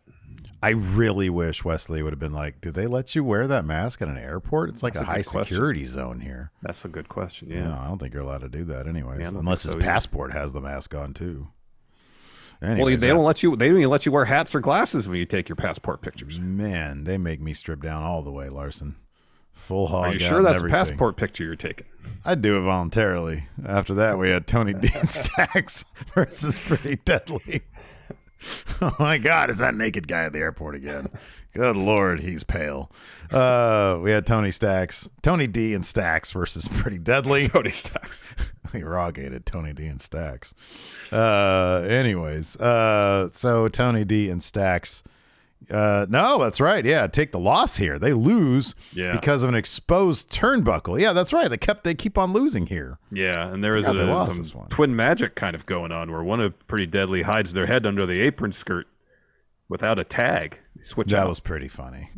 Speaker 1: I really wish Wesley would have been like, do they let you wear that mask at an airport? It's like That's a high security zone here.
Speaker 2: That's a good question, yeah.
Speaker 1: No, I don't think you're allowed to do that anyways, unless his passport has the mask on too. Anyways,
Speaker 2: they don't let you. They don't even let you wear hats or glasses when you take your passport pictures.
Speaker 1: Man, they make me strip down all the way, Larson. Full hog.
Speaker 2: Are you sure that's a passport picture you're taking?
Speaker 1: I'd do it voluntarily. After that, we had Tony D and Stacks versus Pretty Deadly. Oh my God, is that naked guy at the airport again? Good Lord, he's pale. We had Tony D and Stacks versus Pretty Deadly.
Speaker 2: Tony Stacks.
Speaker 1: We rawgated Tony D and Stacks. Anyways, so Tony D and Stacks. No, that's right. Yeah, take the loss here. They lose because of an exposed turnbuckle. Yeah, that's right. They keep on losing here.
Speaker 2: Yeah, and there is some twin magic kind of going on where one of Pretty Deadly hides their head under the apron skirt without a tag.
Speaker 1: That was pretty funny.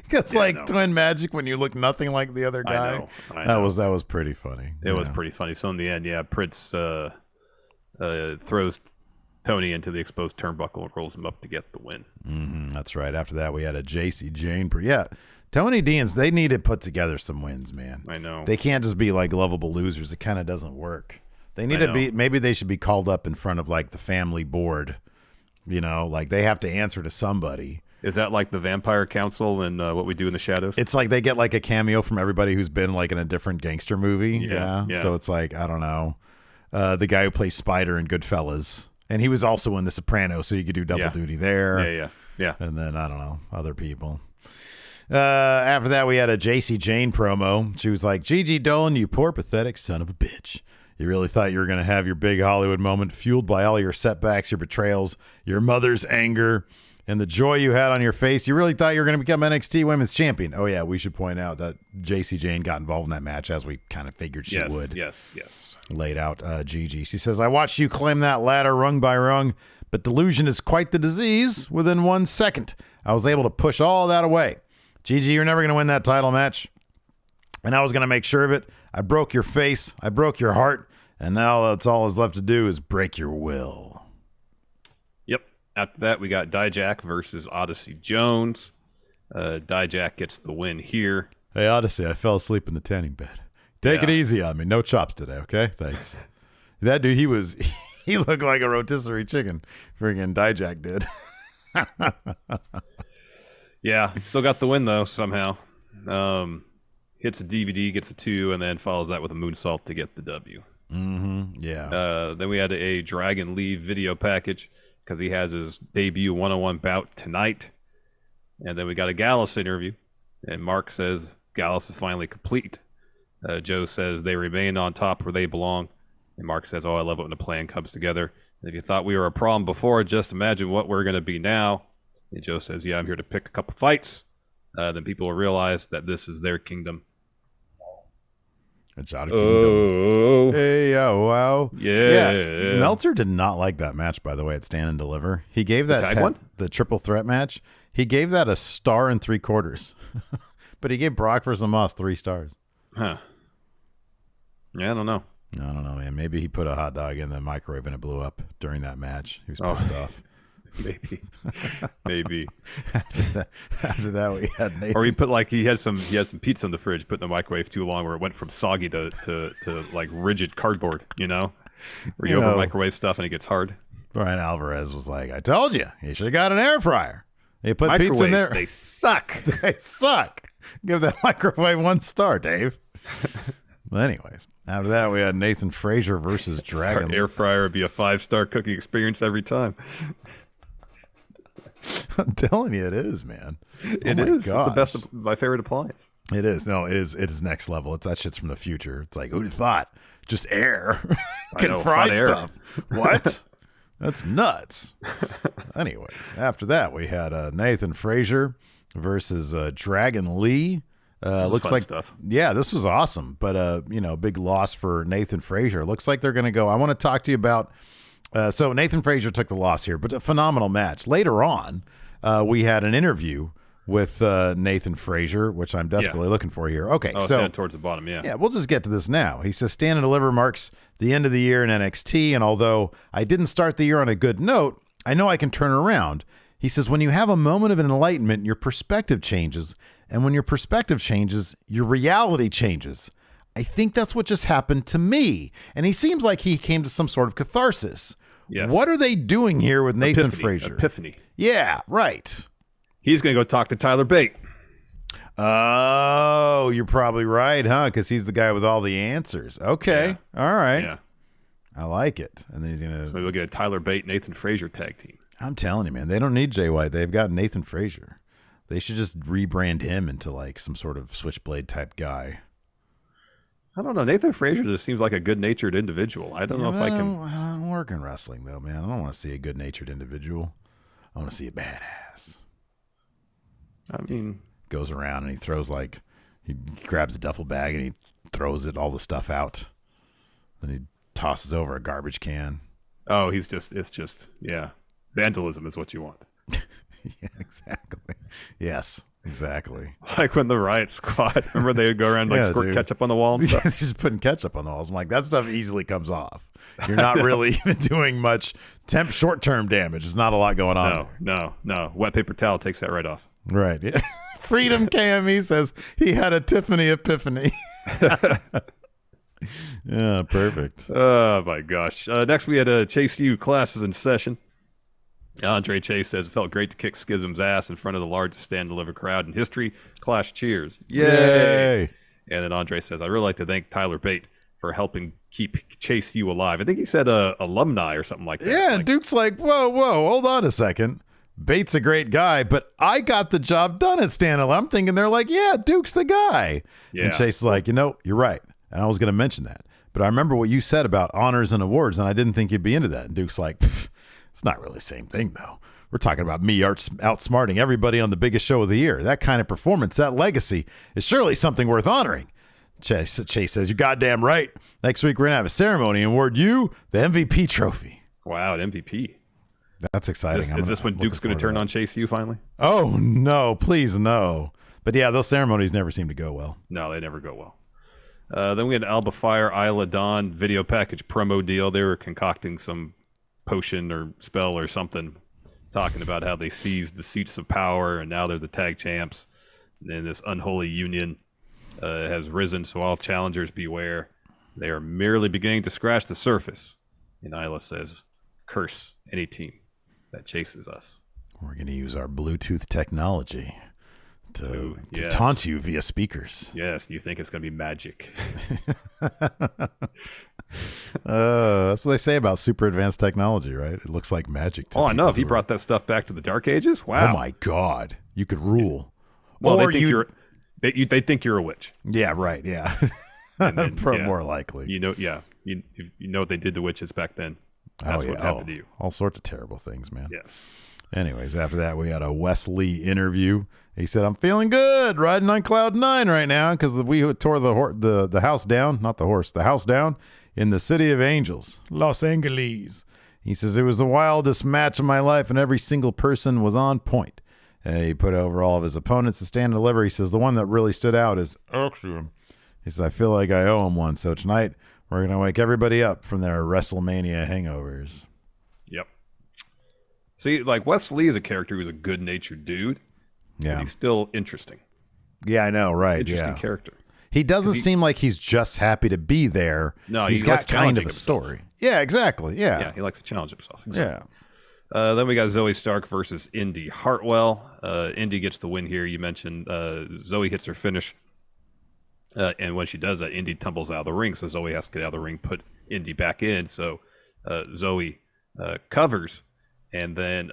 Speaker 1: It's twin magic when you look nothing like the other guy. I know. That was pretty funny.
Speaker 2: It was pretty funny. So in the end, Prince throws Tony into the exposed turnbuckle and rolls him up to get the win.
Speaker 1: Mm-hmm, that's right. After that, we had a JC Jane. Tony Deans, they need to put together some wins, man.
Speaker 2: I know.
Speaker 1: They can't just be like lovable losers. It kind of doesn't work. They need to be, maybe they should be called up in front of like the family board. Like they have to answer to somebody.
Speaker 2: Is that like the Vampire Council and What We Do in the Shadows?
Speaker 1: It's like they get like a cameo from everybody who's been like in a different gangster movie.
Speaker 2: Yeah.
Speaker 1: So it's like, I don't know. The guy who plays Spider in Goodfellas. And he was also in The Sopranos, so you could do double duty there.
Speaker 2: Yeah.
Speaker 1: And then, I don't know, other people. After that, we had a JC Jane promo. She was like, Gigi Dolan, you poor, pathetic son of a bitch. You really thought you were going to have your big Hollywood moment fueled by all your setbacks, your betrayals, your mother's anger, and the joy you had on your face. You really thought you were going to become NXT Women's Champion. Oh, yeah, we should point out that JC Jane got involved in that match as we kind of figured she would.
Speaker 2: Yes.
Speaker 1: Laid out Gigi. She says, I watched you climb that ladder rung by rung, but delusion is quite the disease. Within 1 second, I was able to push all that away. Gigi, you're never going to win that title match. And I was going to make sure of it. I broke your face. I broke your heart. And now that's all is left to do is break your will.
Speaker 2: Yep. After that, we got Dijak versus Odyssey Jones. Dijak gets the win here.
Speaker 1: Hey, Odyssey, I fell asleep in the tanning bed. Take it easy on me. No chops today, okay? Thanks. That dude, he looked like a rotisserie chicken. Friggin' Dijak did.
Speaker 2: Yeah, still got the win, though, somehow. Hits a DVD, gets a 2, and then follows that with a moonsault to get the W.
Speaker 1: Mm-hmm. Yeah.
Speaker 2: Then we had a Dragon Lee video package because he has his debut one-on-one bout tonight. And then we got a Gallus interview. And Mark says Gallus is finally complete. Joe says they remain on top where they belong. And Mark says, I love it when a plan comes together. And if you thought we were a problem before, just imagine what we're going to be now. And Joe says, I'm here to pick a couple fights. Then people will realize that this is their kingdom.
Speaker 1: It's out of kingdom. Hey, wow.
Speaker 2: Yeah.
Speaker 1: Meltzer did not like that match, by the way, at Stand and Deliver. He gave that the triple threat match. He gave that a 1 3/4. But he gave Brock versus Moss 3 stars.
Speaker 2: Huh. Yeah, I don't know.
Speaker 1: I don't know, man. Maybe he put a hot dog in the microwave and it blew up during that match. He was pissed off.
Speaker 2: Maybe.
Speaker 1: After that, we had Nathan.
Speaker 2: Or he had some pizza in the fridge, put in the microwave too long, where it went from soggy to like rigid cardboard. Where you over microwave stuff and it gets hard.
Speaker 1: Brian Alvarez was like, "I told you, you should have got an air fryer. You put
Speaker 2: Microwaves,
Speaker 1: pizza in there.
Speaker 2: They suck.
Speaker 1: They suck. Give that microwave 1 star, Dave." Anyways, after that, we had Nathan Frazier versus Dragon.
Speaker 2: Our air fryer would be a 5-star cooking experience every time.
Speaker 1: I'm telling you, it is, man.
Speaker 2: It is. Gosh. It's the best, my favorite appliance.
Speaker 1: It is. No, it is. It is next level. That shit's from the future. It's like, who'd have thought? Just air can fry stuff. What? That's nuts. Anyways, after that, we had Nathan Frazier versus Dragon Lee. Looks like
Speaker 2: stuff.
Speaker 1: Yeah, this was awesome, but big loss for Nathan Frazier. Looks like they're going to go. I want to talk to you about. So Nathan Frazier took the loss here, but a phenomenal match. Later on, we had an interview with Nathan Frazier, which I'm desperately looking for here. Okay,
Speaker 2: so down towards the bottom,
Speaker 1: yeah, we'll just get to this now. He says, Stand and Deliver marks the end of the year in NXT, and although I didn't start the year on a good note, I know I can turn around. He says, when you have a moment of enlightenment, your perspective changes, and when your perspective changes, your reality changes. I think that's what just happened to me. And he seems like he came to some sort of catharsis.
Speaker 2: Yes.
Speaker 1: What are they doing here with Nathan Frazier?
Speaker 2: Epiphany.
Speaker 1: Yeah, right.
Speaker 2: He's going to go talk to Tyler Bate.
Speaker 1: Oh, you're probably right, huh? Because he's the guy with all the answers. Okay.
Speaker 2: Yeah.
Speaker 1: All right.
Speaker 2: Yeah.
Speaker 1: I like it. And then he's going to...
Speaker 2: So maybe we'll get a Tyler Bate, Nathan Frazier tag team.
Speaker 1: I'm telling you, man. They don't need Jay White. They've got Nathan Frazier. They should just rebrand him into like some sort of Switchblade type guy.
Speaker 2: I don't know. Nathan Frazier just seems like a good-natured individual. I don't know if I can...
Speaker 1: I don't work in wrestling, though, man. I don't want to see a good-natured individual. I want to see a badass.
Speaker 2: I mean...
Speaker 1: Goes around and he throws he grabs a duffel bag and he throws all the stuff out. Then he tosses over a garbage can.
Speaker 2: Oh, it's just, yeah. Vandalism is what you want.
Speaker 1: Yeah, exactly. Yes, exactly.
Speaker 2: Like when the Riot Squad, remember they would go around squirt ketchup on the wall and stuff?
Speaker 1: Yeah, they're just putting ketchup on the walls. I'm like, that stuff easily comes off. You're not really even doing much short-term damage. There's not a lot going on.
Speaker 2: No. Wet paper towel takes that right off.
Speaker 1: Right, yeah. Freedom KME says he had a Tiffany epiphany. Yeah, perfect.
Speaker 2: Oh, my gosh. Next, we had Chase U classes in session. Andre Chase says, it felt great to kick Schism's ass in front of the largest stand and deliver crowd in history. Clash cheers. Yay! And then Andre says, I really like to thank Tyler Bate for helping keep Chase U alive. I think he said alumni or something like that.
Speaker 1: Yeah, and Duke's like, whoa, hold on a second. Bate's a great guy, but I got the job done at Stand and Deliver. I'm thinking they're like, yeah, Duke's the guy. Yeah. And Chase is like, you're right. And I was going to mention that. But I remember what you said about honors and awards, and I didn't think you'd be into that. And Duke's like, it's not really the same thing, though. We're talking about me outsmarting everybody on the biggest show of the year. That kind of performance, that legacy, is surely something worth honoring. Chase says, you're goddamn right. Next week, we're going to have a ceremony and award you the MVP trophy.
Speaker 2: Wow, an MVP.
Speaker 1: That's exciting.
Speaker 2: Is this when Duke's going to turn on Chase U finally?
Speaker 1: Oh, no, please, no. But yeah, those ceremonies never seem to go well.
Speaker 2: No, they never go well. Then we had Alba Fire, Isla Dawn video package promo deal. They were concocting some potion or spell or something, talking about how they seized the seats of power and now they're the tag champs. And then this unholy union has risen, so all challengers beware. They are merely beginning to scratch the surface. And Isla says, curse any team that chases us.
Speaker 1: We're going to use our Bluetooth technology to taunt you via speakers.
Speaker 2: Yes, you think it's going to be magic.
Speaker 1: That's what they say about super advanced technology, right? It looks like magic to
Speaker 2: I know. If you brought that stuff back to the Dark Ages, wow.
Speaker 1: Oh, my God. You could rule.
Speaker 2: Well, they think you're a witch.
Speaker 1: Yeah, right, yeah.
Speaker 2: Then,
Speaker 1: more likely.
Speaker 2: You know what they did to witches back then. That's what happened to you.
Speaker 1: All sorts of terrible things, man.
Speaker 2: Yes.
Speaker 1: Anyways, after that, we had a Wes Lee interview. He said, I'm feeling good, riding on cloud 9 right now because we tore the house down, not the horse, the house down in the city of Angels, Los Angeles. He says, it was the wildest match of my life and every single person was on point. And he put over all of his opponents to Stand and Deliver. He says, the one that really stood out is Axiom. He says, I feel like I owe him one. So tonight, we're going to wake everybody up from their WrestleMania hangovers.
Speaker 2: Yep. See, like Wes Lee is a character who's a good-natured dude.
Speaker 1: Yeah.
Speaker 2: He's still interesting.
Speaker 1: Yeah, I know, right.
Speaker 2: Interesting character.
Speaker 1: He doesn't seem like he's just happy to be there.
Speaker 2: No,
Speaker 1: he's got kind of a story.
Speaker 2: Himself.
Speaker 1: Yeah, exactly. Yeah,
Speaker 2: he likes to challenge himself. Exactly.
Speaker 1: Yeah.
Speaker 2: Then we got Zoe Stark versus Indy Hartwell. Indy gets the win here. You mentioned Zoe hits her finish. And when she does that, Indy tumbles out of the ring. So Zoe has to get out of the ring, put Indy back in. So Zoe covers. And then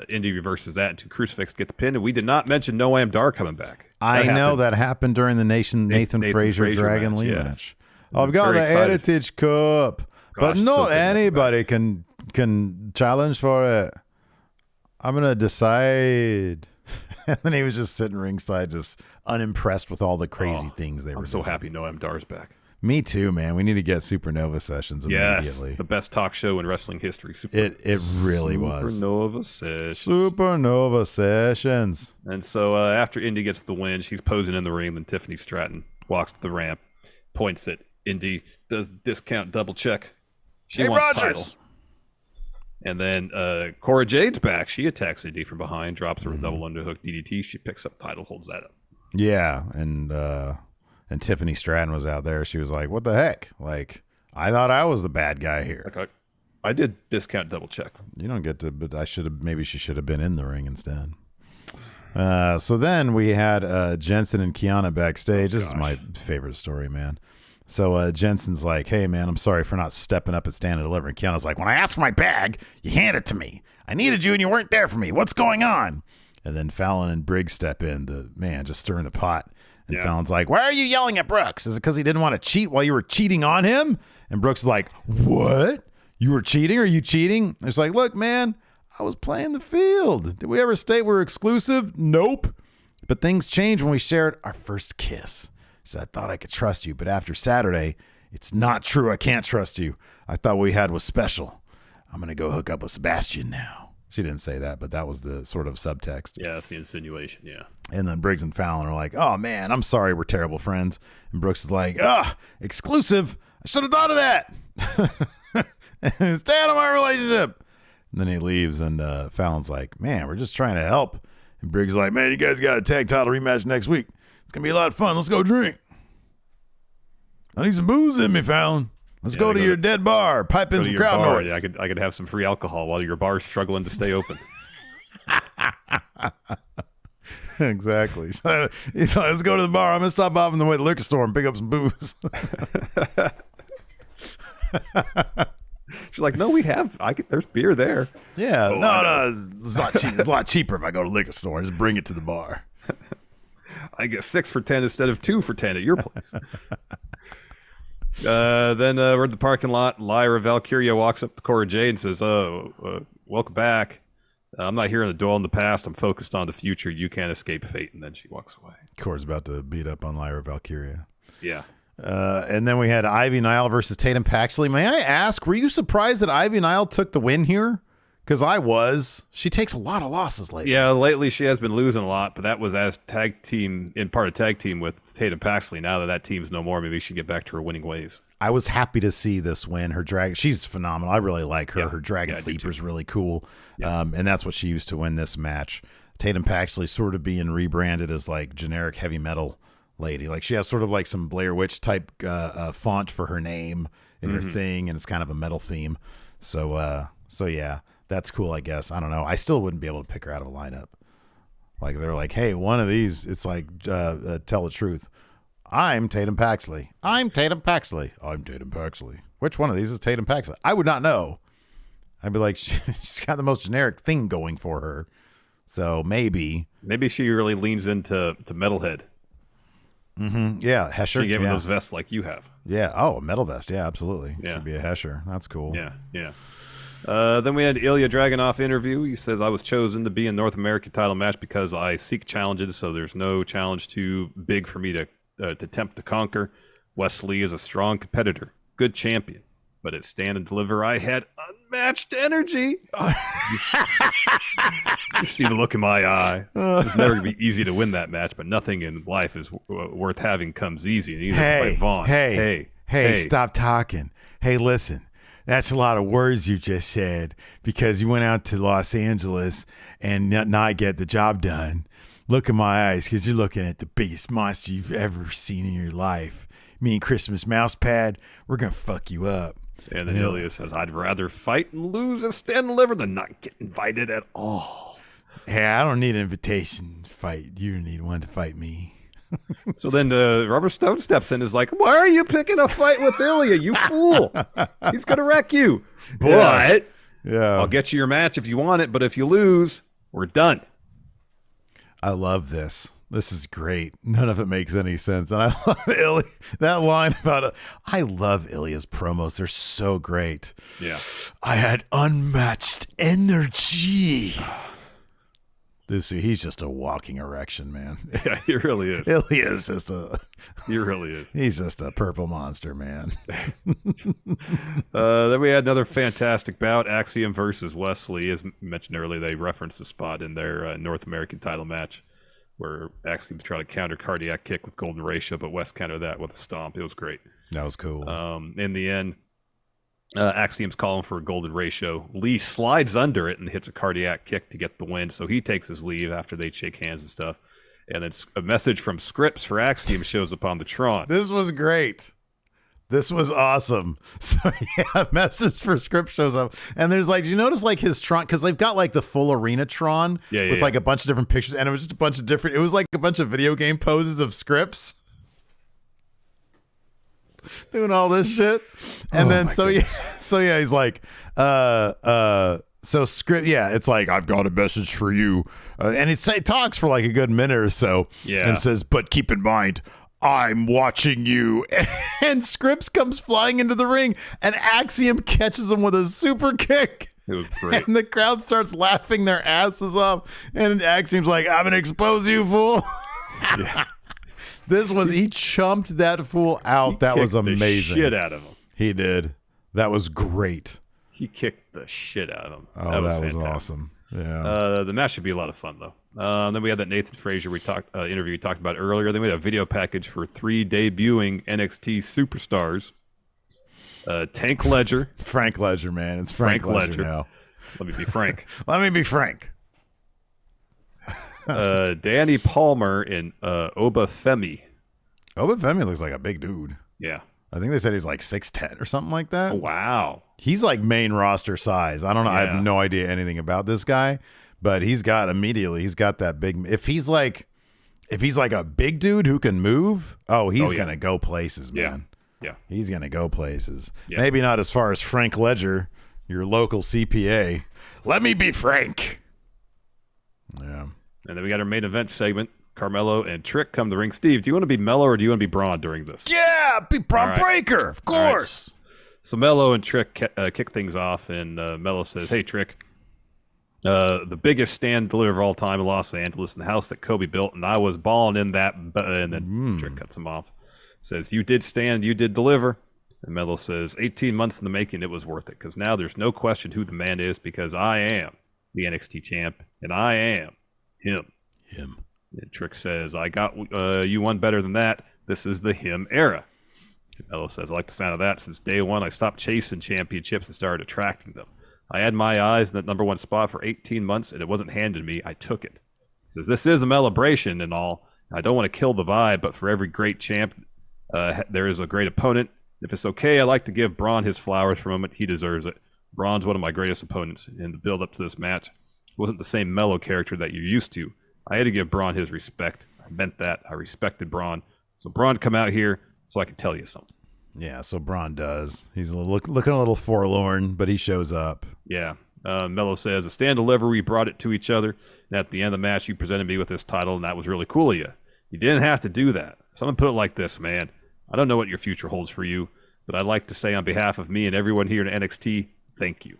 Speaker 2: Indy reverses that into Crucifix, get the pin. And we did not mention No Am Dar coming back.
Speaker 1: I know that happened during the Nathan Frazier Dragon Lee match. I've got the Heritage Cup, but not anybody can challenge for it. I'm gonna decide. And then he was just sitting ringside, just unimpressed with all the crazy things they were.
Speaker 2: I'm so happy No Am Dar's back.
Speaker 1: Me too, man. We need to get Supernova Sessions immediately.
Speaker 2: Yes, the best talk show in wrestling history.
Speaker 1: It really was. Supernova Sessions.
Speaker 2: And so after Indy gets the win, she's posing in the ring. Then Tiffany Stratton walks to the ramp, points at Indy, does discount double check. She wants the title. And then Cora Jade's back. She attacks Indy from behind, drops her a double underhook DDT. She picks up the title, holds that up.
Speaker 1: Yeah, and Tiffany Stratton was out there. She was like, what the heck? Like, I thought I was the bad guy here.
Speaker 2: Like, I did discount double check.
Speaker 1: You don't get to, but maybe she should have been in the ring instead. So then we had Jensen and Kiana backstage. This is my favorite story, man. So Jensen's like, hey, man, I'm sorry for not stepping up and Stand and Deliver. And Kiana's like, when I asked for my bag, you handed it to me. I needed you and you weren't there for me. What's going on? And then Fallon and Briggs step in, just stirring the pot. And Fallon's like, why are you yelling at Brooks? Is it because he didn't want to cheat while you were cheating on him? And Brooks is like, what? You were cheating? Are you cheating? It's like, look, man, I was playing the field. Did we ever state we were exclusive? Nope. But things changed when we shared our first kiss. So I thought I could trust you. But after Saturday, it's not true. I can't trust you. I thought what we had was special. I'm going to go hook up with Sebastian now. She didn't say that, but that was the sort of subtext.
Speaker 2: Yeah, that's the insinuation, yeah.
Speaker 1: And then Briggs and Fallon are like, oh, man, I'm sorry we're terrible friends. And Brooks is like, exclusive. I should have thought of that. Stay out of my relationship. And then he leaves, and Fallon's like, man, we're just trying to help. And Briggs is like, man, you guys got a tag title rematch next week. It's going to be a lot of fun. Let's go drink. I need some booze in me, Fallon. Let's go to your dead bar. Pipe in some crowd noise.
Speaker 2: Yeah, I could have some free alcohol while your bar's struggling to stay open.
Speaker 1: Exactly. So he's like, let's go to the bar. I'm going to stop off on the way to the liquor store and pick up some booze.
Speaker 2: She's like, no, we have. There's beer there.
Speaker 1: Yeah. No. It's a lot cheaper if I go to the liquor store and just bring it to the bar.
Speaker 2: I get 6 for $10 instead of 2 for $10 at your place. Then we're in the parking lot. Lyra Valkyria walks up to Cora Jade and says, welcome back. I'm not here to dwell in the past. I'm focused on the future. You can't escape fate. And then she walks away.
Speaker 1: Cora's about to beat up on Lyra Valkyria.
Speaker 2: Yeah.
Speaker 1: And then we had Ivy Nile versus Tatum Paxley. May I ask, were you surprised that Ivy Nile took the win here? Because I was. She takes a lot of losses lately.
Speaker 2: Yeah, lately she has been losing a lot, but that was as tag team with Tatum Paxley. Now that team's no more, maybe she get back to her winning ways.
Speaker 1: I was happy to see this win. She's phenomenal. I really like her. Yeah. Her Dragon Sleeper's really cool. Yeah. And that's what she used to win this match. Tatum Paxley sort of being rebranded as like generic heavy metal lady. Like she has sort of like some Blair Witch type font for her name in her thing, and it's kind of a metal theme. So yeah. That's cool, I guess. I don't know. I still wouldn't be able to pick her out of a lineup. Like, they're like, hey, one of these, it's like, tell the truth. I'm Tatum Paxley. I'm Tatum Paxley. I'm Tatum Paxley. Which one of these is Tatum Paxley? I would not know. I'd be like, she's got the most generic thing going for her. So maybe.
Speaker 2: Maybe she really leans into Metalhead.
Speaker 1: Mm-hmm. Yeah, Hesher.
Speaker 2: She gave her those vests like you have.
Speaker 1: Yeah. Oh, a metal vest. Yeah, absolutely.
Speaker 2: Yeah.
Speaker 1: Should be a Hesher. That's cool.
Speaker 2: Yeah. Then we had Ilya Dragunov interview. He says, I was chosen to be in North American title match because I seek challenges, so there's no challenge too big for me to attempt to conquer. Wesley is a strong competitor, good champion, but at Stand and Deliver, I had unmatched energy. You see the look in my eye. It's never going to be easy to win that match, but nothing in life is worth having comes easy. And
Speaker 1: hey, stop talking. Hey, listen. That's a lot of words you just said because you went out to Los Angeles and not get the job done. Look in my eyes because you're looking at the biggest monster you've ever seen in your life. Me and Christmas Mousepad, we're going to fuck you up.
Speaker 2: And then Ilya says, I'd rather fight and lose at Stand and Deliver than not get invited at all.
Speaker 1: Hey, I don't need an invitation to fight. You need one to fight me.
Speaker 2: So then Rubber Stone steps in and is like, why are you picking a fight with Ilya, you fool? He's going to wreck you. But I'll get you your match if you want it, but if you lose, we're done.
Speaker 1: I love this. This is great. None of it makes any sense. And I love Ilya. That line about I love Ilya's promos. They're so great.
Speaker 2: Yeah.
Speaker 1: I had unmatched energy. He's just a walking erection, man.
Speaker 2: Yeah, he really is.
Speaker 1: Ilya is just
Speaker 2: He really is.
Speaker 1: He's just a purple monster, man.
Speaker 2: Then we had another fantastic bout, Axiom versus Wesley. As mentioned earlier, they referenced the spot in their North American title match where Axiom tried to counter cardiac kick with golden ratio, but West countered that with a stomp. It was great.
Speaker 1: That was cool.
Speaker 2: In the end, Axiom's calling for a golden ratio. Lee slides under it and hits a cardiac kick to get the win. So he takes his leave after they shake hands and stuff. And then a message from Scripps for Axiom shows up on the Tron.
Speaker 1: This was great. This was awesome. So yeah, message for Script shows up, and there's like, do you notice like his Tron? Because they've got like the full arena Tron with like a bunch of different pictures, and it was just a bunch of different. It was like a bunch of video game poses of Scripts doing all this shit, and then so yeah, he's like, so Script, yeah, it's like, I've got a message for you, and it talks for like a good minute or so, and says, but keep in mind, I'm watching you. And Scripps comes flying into the ring, and Axiom catches him with a super kick.
Speaker 2: It was great.
Speaker 1: And the crowd starts laughing their asses off, and Axiom's like, I'm gonna expose you, fool. He chumped that fool out. That was amazing.
Speaker 2: The shit out of him.
Speaker 1: He did. That was great.
Speaker 2: He kicked the shit out of him.
Speaker 1: Oh, that was awesome. Yeah.
Speaker 2: The match should be a lot of fun, though. Then we had that Nathan Frazier interview we talked about earlier. Then we had a video package for 3 debuting NXT superstars. Tank Ledger.
Speaker 1: Frank Ledger, man. It's Frank Ledger now.
Speaker 2: Let me be frank.
Speaker 1: Let me be frank.
Speaker 2: Danny Palmer and Oba Femi.
Speaker 1: Oba Femi looks like a big dude.
Speaker 2: Yeah.
Speaker 1: I think they said he's like 6'10" or something like that.
Speaker 2: Oh, wow.
Speaker 1: He's like main roster size. I don't know. Yeah. I have no idea anything about this guy, but he's got that big. If he's like a big dude who can move, he's gonna go places, man.
Speaker 2: Yeah.
Speaker 1: He's gonna go places. Yeah. Maybe not as far as Frank Ledger, your local CPA. Let me be frank. Yeah.
Speaker 2: And then we got our main event segment. Carmelo and Trick come to the ring. Steve, do you want to be Mello or do you want to be Braun during this?
Speaker 1: Yeah, be Braun Breaker, of course.
Speaker 2: Right. So Mello and Trick kick things off, and Mello says, hey, Trick, the biggest stand and deliver of all time in Los Angeles, in the house that Kobe built, and I was balling in that. And then Trick cuts him off. Says, you did stand, you did deliver. And Mello says, 18 months in the making, it was worth it, because now there's no question who the man is, because I am the NXT champ, and I am him. And Trick says, I got you one better than that. This is the him era. And Mello says, I like the sound of that. Since day one, I stopped chasing championships and started attracting them. I had my eyes in that number one spot for 18 months, and it wasn't handed to me. I took it. He says, this is a celebration and all. I don't want to kill the vibe, but for every great champ, there is a great opponent. If it's okay, I like to give Braun his flowers for a moment. He deserves it. Braun's one of my greatest opponents, and the build up to this match wasn't the same Mello character that you're used to. I had to give Braun his respect. I meant that. I respected Braun. So Braun, come out here so I can tell you something.
Speaker 1: Yeah, so Braun does. He's looking a little forlorn, but he shows up.
Speaker 2: Yeah. Mello says, a stand deliver, we brought it to each other. And at the end of the match, you presented me with this title, and that was really cool of you. You didn't have to do that. So I'm going to put it like this, man. I don't know what your future holds for you, but I'd like to say on behalf of me and everyone here in NXT, thank you.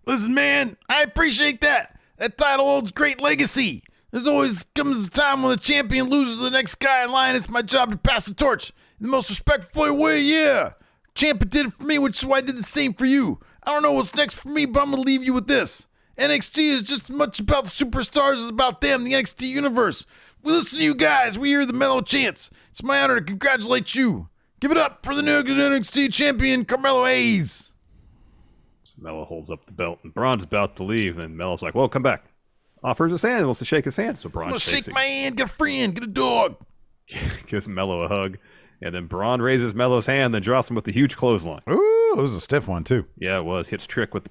Speaker 1: Listen, man, I appreciate that. That title holds great legacy. There's always comes a time when the champion loses to the next guy in line. It's my job to pass the torch in the most respectful way, yeah. Champion did it for me, which is why I did the same for you. I don't know what's next for me, but I'm going to leave you with this. NXT is just as much about the superstars as about them, the NXT universe. We listen to you guys. We hear the Mellow chants. It's my honor to congratulate you. Give it up for the new NXT champion, Carmelo Hayes.
Speaker 2: So Mello holds up the belt, and Braun's about to leave, and Mello's like, well, come back. Offers his hand, wants to shake his hand. So Braun
Speaker 1: shake my hand, get a friend, get a dog.
Speaker 2: Gives Mello a hug. And then Braun raises Mello's hand, then drops him with a huge clothesline.
Speaker 1: Ooh, it was a stiff one, too.
Speaker 2: Yeah, it was. Hits Trick with the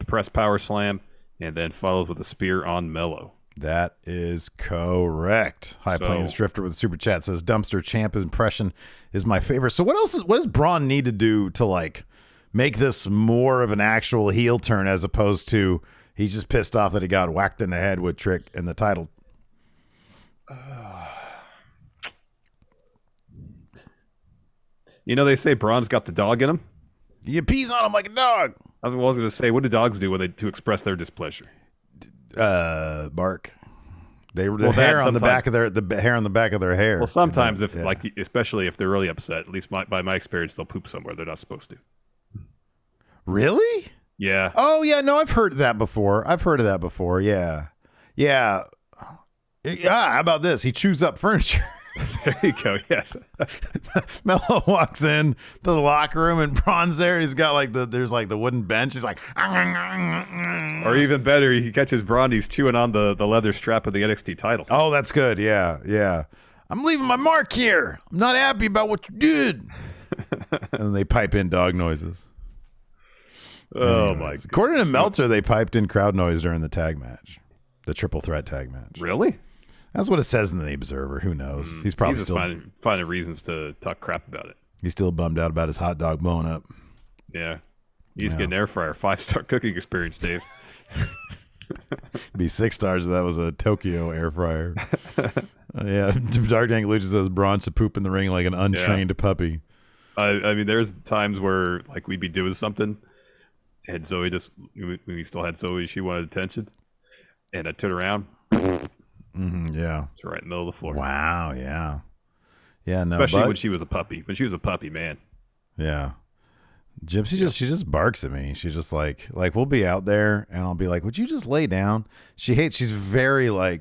Speaker 2: press power slam, and then follows with a spear on Mello.
Speaker 1: That is correct. High Plains Drifter with a super chat says, Dumpster Champ impression is my favorite. So what does Braun need to do to, like, make this more of an actual heel turn as opposed to he's just pissed off that he got whacked in the head with Trick in the title?
Speaker 2: You know, they say Braun's got the dog in him.
Speaker 1: You pees on him like a dog.
Speaker 2: I was going to say, what do dogs do to express their displeasure?
Speaker 1: Bark. The hair on the back of their hair.
Speaker 2: Well, sometimes especially if they're really upset, at least by my experience, they'll poop somewhere they're not supposed to.
Speaker 1: Really?
Speaker 2: Yeah.
Speaker 1: Oh yeah, no, I've heard that before. Yeah. Yeah. How about this? He chews up furniture.
Speaker 2: There you go. Yes.
Speaker 1: Mello walks in to the locker room and Braun's there. He's got there's the wooden bench. He's like,
Speaker 2: or even better, he catches Braun. He's chewing on the leather strap of the NXT title.
Speaker 1: Oh, that's good. Yeah. I'm leaving my mark here. I'm not happy about what you did. And they pipe in dog noises.
Speaker 2: Oh
Speaker 1: Anyways,
Speaker 2: my god.
Speaker 1: According to Meltzer, they piped in crowd noise during the tag match. The triple threat tag match.
Speaker 2: Really?
Speaker 1: That's what it says in the Observer. Who knows? He's probably
Speaker 2: just
Speaker 1: still
Speaker 2: finding reasons to talk crap about it.
Speaker 1: He's still bummed out about his hot dog blowing up.
Speaker 2: Yeah. You just get an air fryer, 5-star cooking experience, Dave.
Speaker 1: It'd be 6 stars if that was a Tokyo air fryer. Yeah, Dark Dank Lucha says Braun should poop in the ring like an untrained puppy.
Speaker 2: I mean, there's times where like we'd be doing something, and Zoe we still had Zoe. She wanted attention, and I turned around.
Speaker 1: Yeah,
Speaker 2: it's right in the middle of the floor.
Speaker 1: Wow. Yeah. Yeah. No,
Speaker 2: especially when she was a puppy. When she was a puppy, man.
Speaker 1: Yeah. Gypsy she just barks at me. She just like we'll be out there and I'll be like, would you just lay down? She's very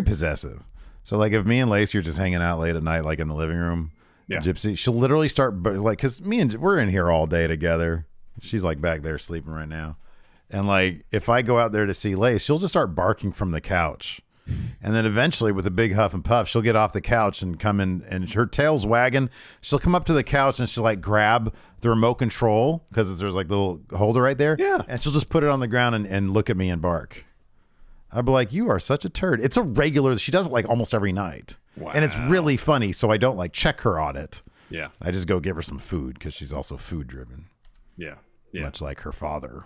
Speaker 1: possessive. So like if me and Lacey are just hanging out late at night, like in the living room, Gypsy, she'll literally start like, cause we're in here all day together. She's like back there sleeping right now. And like, if I go out there to see Lace, she'll just start barking from the couch. And then eventually with a big huff and puff, she'll get off the couch and come in and her tail's wagging. She'll come up to the couch and she'll like grab the remote control because there's like the little holder right there.
Speaker 2: Yeah.
Speaker 1: And she'll just put it on the ground and look at me and bark. I'd be like, you are such a turd. It's a regular. She does it like almost every night.
Speaker 2: Wow.
Speaker 1: And it's really funny. So I don't like check her on it.
Speaker 2: Yeah.
Speaker 1: I just go give her some food because she's also food driven.
Speaker 2: Yeah.
Speaker 1: Much like her father.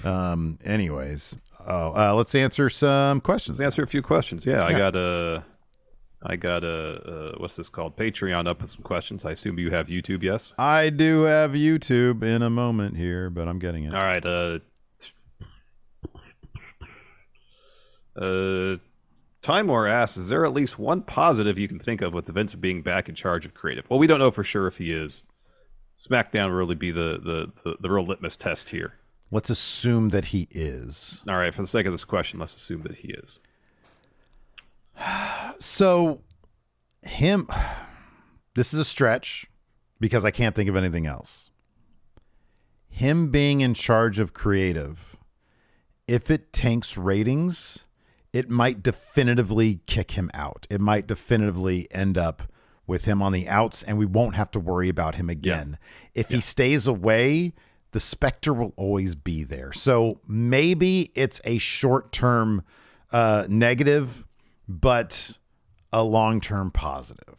Speaker 1: Anyways, let's answer some questions.
Speaker 2: Let's answer a few questions. Yeah. I got a what's this called? Patreon up with some questions. I assume you have YouTube, yes?
Speaker 1: I do have YouTube in a moment here, but I'm getting it.
Speaker 2: All right. Timor asks, is there at least one positive you can think of with Vince being back in charge of creative? Well, we don't know for sure if he is. SmackDown will really be the real litmus test here.
Speaker 1: Let's assume that he is.
Speaker 2: All right, for the sake of this question, let's assume that he is.
Speaker 1: So, this is a stretch because I can't think of anything else. Him being in charge of creative, if it tanks ratings, it might definitively kick him out. It might definitively end up with him on the outs, and we won't have to worry about him again. Yeah. If he stays away, the specter will always be there. So maybe it's a short-term negative, but a long-term positive.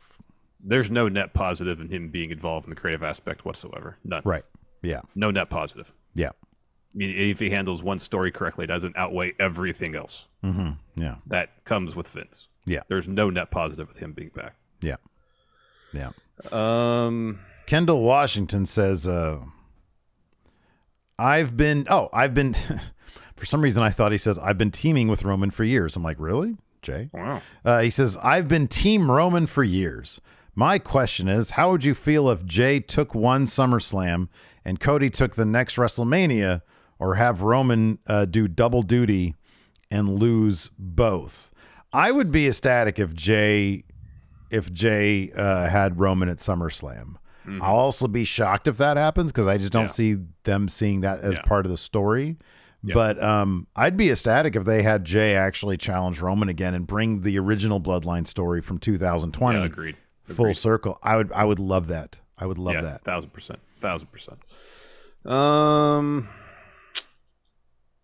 Speaker 2: There's no net positive in him being involved in the creative aspect whatsoever. None.
Speaker 1: Right. Yeah.
Speaker 2: No net positive.
Speaker 1: Yeah.
Speaker 2: I mean, if he handles one story correctly, it doesn't outweigh everything else.
Speaker 1: Mm-hmm. Yeah.
Speaker 2: That comes with Vince.
Speaker 1: Yeah.
Speaker 2: There's no net positive with him being back.
Speaker 1: Yeah. Yeah. Kendall Washington says, I've been for some reason I thought he says, I've been teaming with Roman for years. I'm like, really? Jay?
Speaker 2: Wow.
Speaker 1: He says, I've been team Roman for years. My question is, how would you feel if Jay took one SummerSlam and Cody took the next WrestleMania, or have Roman do double duty and lose both? I would be ecstatic if Jay had Roman at SummerSlam. Mm-hmm. I'll also be shocked if that happens because I just don't see them seeing that as part of the story. Yeah. But I'd be ecstatic if they had Jay actually challenge Roman again and bring the original Bloodline story from 2020
Speaker 2: agreed.
Speaker 1: Full circle. I would love that. I would love that.
Speaker 2: 1,000%. 1,000%.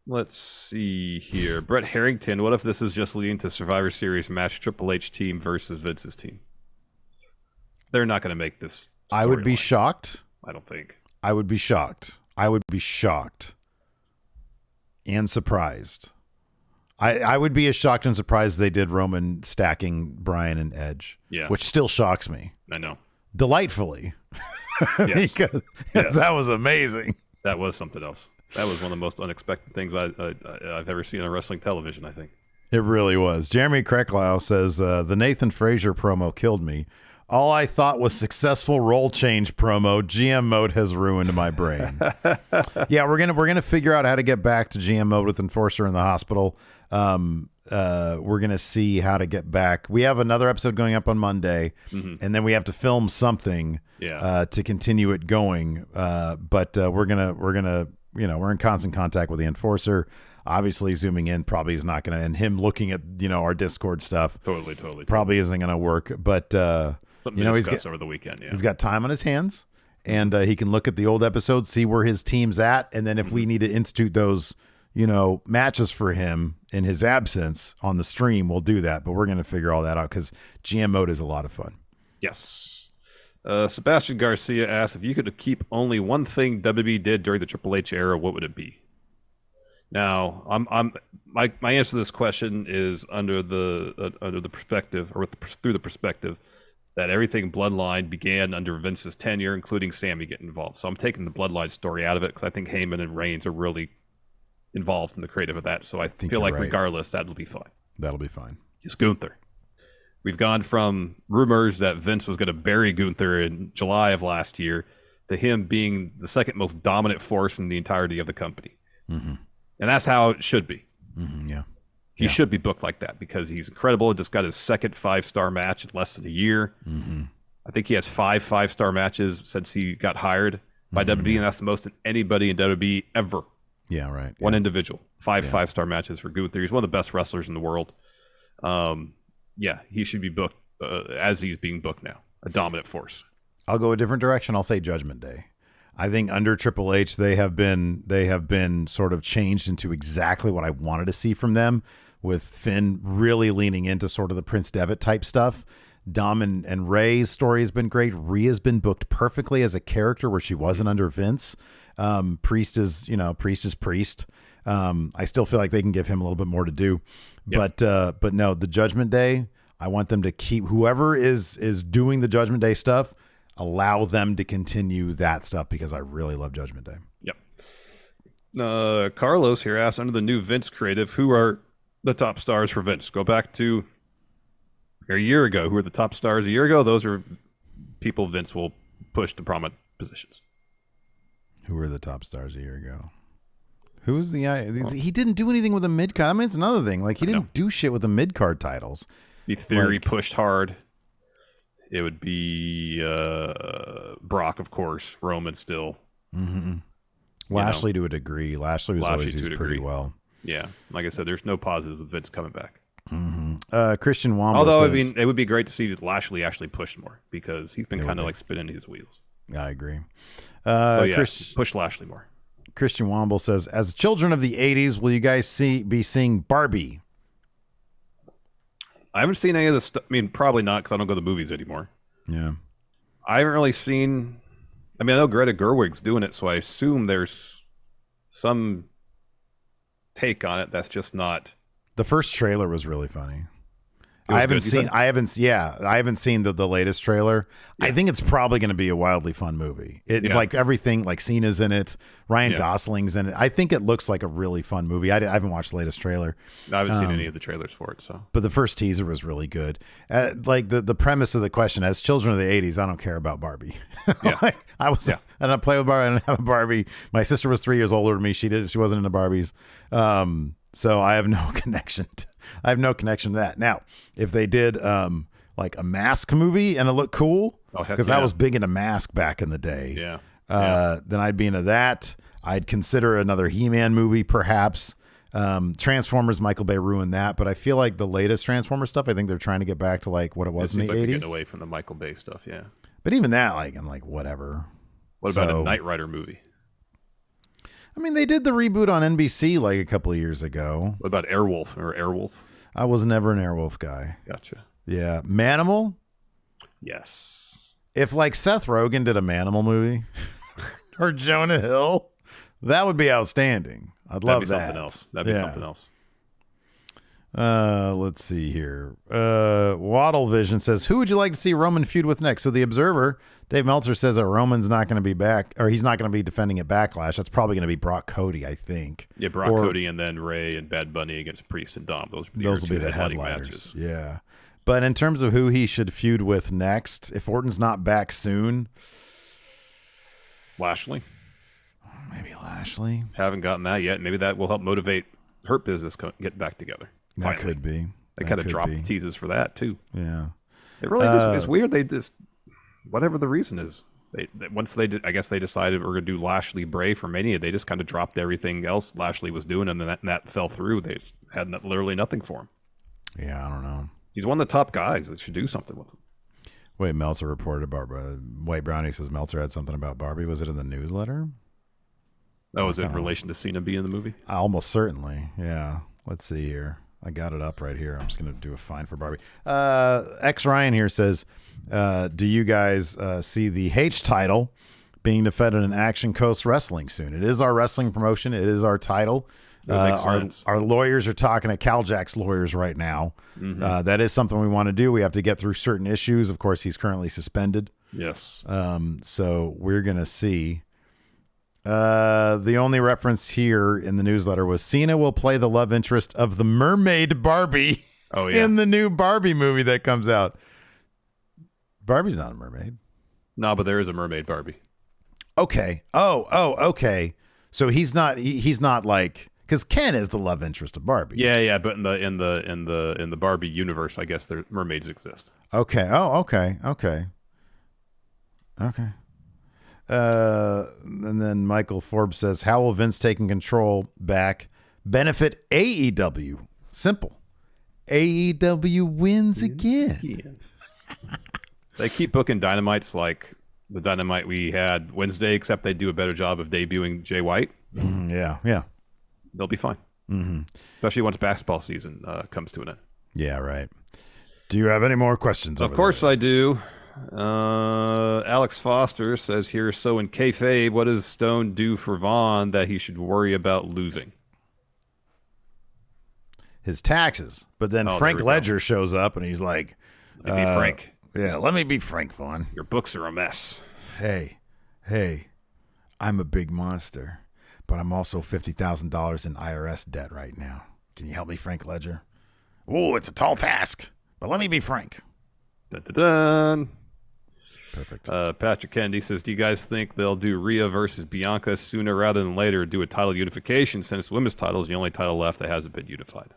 Speaker 2: Let's see here. Brett Harrington, what if this is just leading to Survivor Series match Triple H team versus Vince's team? They're not going to make this.
Speaker 1: I would be shocked.
Speaker 2: I don't think.
Speaker 1: I would be shocked. I would be shocked and surprised. I would be as shocked and surprised as they did Roman stacking Bryan and Edge. Yeah. Which still shocks me.
Speaker 2: I know.
Speaker 1: Delightfully.
Speaker 2: Yes.
Speaker 1: because that was amazing.
Speaker 2: That was something else. That was one of the most unexpected things I've ever seen on wrestling television, I think.
Speaker 1: It really was. Jeremy Krecklau says, the Nathan Frazier promo killed me. All I thought was successful role change promo. GM mode has ruined my brain. Yeah, we're gonna figure out how to get back to GM mode with Enforcer in the hospital. We're gonna see how to get back. We have another episode going up on Monday, and then we have to film something to continue it going. But we're gonna we're in constant contact with the Enforcer. Obviously, zooming in probably is not gonna, and him looking at our Discord stuff
Speaker 2: totally
Speaker 1: probably isn't gonna work. But
Speaker 2: something to discuss over the weekend. Yeah,
Speaker 1: he's got time on his hands. and he can look at the old episodes, see where his team's at, and then if we need to institute those, matches for him in his absence on the stream, we'll do that. But we're going to figure all that out because GM mode is a lot of fun.
Speaker 2: Yes. Sebastian Garcia asked, if you could keep only one thing WWE did during the Triple H era, what would it be? Now, my answer to this question is under the perspective, or through the perspective that everything Bloodline began under Vince's tenure, including Sammy getting involved. So I'm taking the Bloodline story out of it because I think Heyman and Reigns are really involved in the creative of that. So I feel like regardless, that'll be fine.
Speaker 1: That'll be fine.
Speaker 2: It's Gunther. We've gone from rumors that Vince was going to bury Gunther in July of last year to him being the second most dominant force in the entirety of the company.
Speaker 1: Mm-hmm.
Speaker 2: And that's how it should be.
Speaker 1: Mm-hmm, yeah.
Speaker 2: He should be booked like that because he's incredible. He just got his second 5-star match in less than a year.
Speaker 1: Mm-hmm.
Speaker 2: I think he has 5 5-star matches since he got hired by WWE, and that's the most than anybody in WWE ever.
Speaker 1: Yeah, right.
Speaker 2: One individual. 5 5-star matches for Gunther. He's one of the best wrestlers in the world. He should be booked as he's being booked now. A dominant force.
Speaker 1: I'll go a different direction. I'll say Judgment Day. I think under Triple H, they have been sort of changed into exactly what I wanted to see from them, with Finn really leaning into sort of the Prince Devitt type stuff. Dom and Ray's story has been great. Rhea's been booked perfectly as a character where she wasn't under Vince. Priest is Priest. I still feel like they can give him a little bit more to do. Yep. But no, the Judgment Day, I want them to keep whoever is doing the Judgment Day stuff, allow them to continue that stuff because I really love Judgment Day.
Speaker 2: Yep. Carlos here asks, under the new Vince creative, who are the top stars for Vince? Go back to a year ago. Who were the top stars a year ago? Those are people Vince will push to prominent positions.
Speaker 1: Who were the top stars a year ago? Who was the guy? He didn't do anything with the mid-card. I mean, it's another thing. Like, he didn't do shit with the mid-card titles.
Speaker 2: The Theory pushed hard. It would be Brock, of course. Roman still.
Speaker 1: Mm-hmm. Lashley to a degree. Lashley was always used pretty well.
Speaker 2: Yeah. Like I said, there's no positive with Vince coming back.
Speaker 1: Mm-hmm. Christian Wamba
Speaker 2: Although,
Speaker 1: says,
Speaker 2: I mean, it would be great to see Lashley actually pushed more because he's been kind of like spinning his wheels.
Speaker 1: I agree.
Speaker 2: Push Lashley more.
Speaker 1: Christian Womble says, as children of the 80s, will you guys be seeing Barbie?
Speaker 2: I haven't seen any of this stuff. I mean, probably not because I don't go to the movies anymore.
Speaker 1: Yeah.
Speaker 2: I haven't really seen... I mean, I know Greta Gerwig's doing it, so I assume there's some take on it that's just not...
Speaker 1: The first trailer was really funny. I haven't seen the latest trailer. Yeah. I think it's probably going to be a wildly fun movie. Like everything, like Cena's in it, Ryan Gosling's in it. I think it looks like a really fun movie. I haven't watched the latest trailer.
Speaker 2: I haven't seen any of the trailers for it. So,
Speaker 1: but the first teaser was really good. Like the premise of the question, as children of the 80s, I don't care about Barbie. I don't play with Barbie. I didn't have a Barbie. My sister was 3 years older than me. She wasn't into Barbies. So I have no connection to that. Now, if they did like a Mask movie and it looked cool, because I was big into Mask back in the day. Then I'd be into that. I'd consider another He-Man movie, perhaps. Transformers, Michael Bay ruined that, but I feel like the latest Transformers stuff, I think they're trying to get back to like what it was in the 80s.
Speaker 2: Getting away from the Michael Bay stuff, yeah.
Speaker 1: But even that, like, I'm like, whatever.
Speaker 2: What about a Knight Rider movie?
Speaker 1: I mean, they did the reboot on NBC like a couple of years ago.
Speaker 2: What about Airwolf or Airwolf?
Speaker 1: I was never an Airwolf guy.
Speaker 2: Gotcha.
Speaker 1: Yeah. Manimal?
Speaker 2: Yes.
Speaker 1: If like Seth Rogen did a Manimal movie or Jonah Hill, that would be outstanding. I'd love that.
Speaker 2: That'd be something else.
Speaker 1: Let's see here. Waddle Vision says, who would you like to see Roman feud with next? So the Observer, Dave Meltzer says that Roman's not going to be back, or he's not going to be defending at Backlash. That's probably going to be Brock Cody, I think.
Speaker 2: Yeah, Cody, and then Ray and Bad Bunny against Priest and Dom. Those will be the headliners. Matches.
Speaker 1: Yeah. But in terms of who he should feud with next, if Orton's not back soon,
Speaker 2: Lashley.
Speaker 1: Maybe Lashley.
Speaker 2: Haven't gotten that yet. Maybe that will help motivate Hurt Business get back together.
Speaker 1: That could be.
Speaker 2: They kind of dropped the teases for that too.
Speaker 1: Yeah.
Speaker 2: It really it's weird. They just, whatever the reason is, I guess they decided we're going to do Lashley Bray for Mania. They just kind of dropped everything else Lashley was doing, and then that fell through. They had literally nothing for him.
Speaker 1: Yeah, I don't know.
Speaker 2: He's one of the top guys that should do something with him.
Speaker 1: Wait, Meltzer reported about White Brownie says Meltzer had something about Barbie. Was it in the newsletter?
Speaker 2: Oh, is it in relation to Cena being in the movie?
Speaker 1: Almost certainly. Yeah. Let's see here. I got it up right here. I'm just going to do a find for Barbie. X Ryan here says, do you guys see the H title being defended in Action Coast Wrestling soon? It is our wrestling promotion. It is our title. Our lawyers are talking to Cal Jack's lawyers right now. Mm-hmm. That is something we want to do. We have to get through certain issues. Of course, he's currently suspended.
Speaker 2: Yes.
Speaker 1: So we're going to see. The only reference here in the newsletter was Cena will play the love interest of the mermaid Barbie in the new Barbie movie that comes out. Barbie's not a mermaid.
Speaker 2: No, but there is a mermaid Barbie.
Speaker 1: Okay. Okay. So he's not like, because Ken is the love interest of Barbie.
Speaker 2: Yeah, but in the Barbie universe, I guess there mermaids exist.
Speaker 1: Okay. Oh, okay. And then Michael Forbes says, how will Vince taking control back benefit AEW? Simple. AEW wins again.
Speaker 2: They keep booking Dynamites like the Dynamite we had Wednesday, except they do a better job of debuting Jay White.
Speaker 1: Yeah.
Speaker 2: They'll be fine.
Speaker 1: Mm-hmm.
Speaker 2: Especially once basketball season comes to an end.
Speaker 1: Yeah, right. Do you have any more questions?
Speaker 2: Of course I do. Alex Foster says here, so in kayfabe, what does Stone do for Vaughn that he should worry about losing?
Speaker 1: His taxes. But then Frank Ledger shows up and he's like,
Speaker 2: let me be frank.
Speaker 1: Yeah, let me be frank, Vaughn.
Speaker 2: Your books are a mess.
Speaker 1: Hey, I'm a big monster, but I'm also $50,000 in IRS debt right now. Can you help me, Frank Ledger? Oh, it's a tall task, but let me be frank.
Speaker 2: Dun, dun, dun.
Speaker 1: Perfect.
Speaker 2: Patrick Kennedy says, do you guys think they'll do Rhea versus Bianca sooner rather than later, do a title unification since women's title is the only title left that hasn't been unified?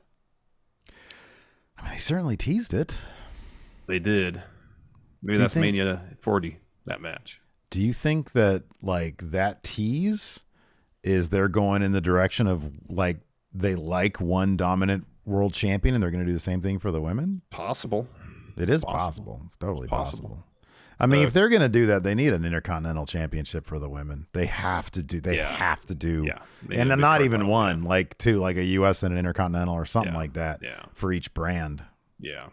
Speaker 1: I mean, they certainly teased it.
Speaker 2: They did. Maybe that's Mania 40, that match.
Speaker 1: Do you think that like that tease is they're going in the direction of like they like one dominant world champion and they're going to do the same thing for the women?
Speaker 2: Possible.
Speaker 1: It is possible. It's totally possible. I mean, if they're going to do that, they need an Intercontinental Championship for the women. They have to do.
Speaker 2: Yeah.
Speaker 1: And not even one, like two, like a U.S. and an Intercontinental or something like that for each brand.
Speaker 2: Yeah.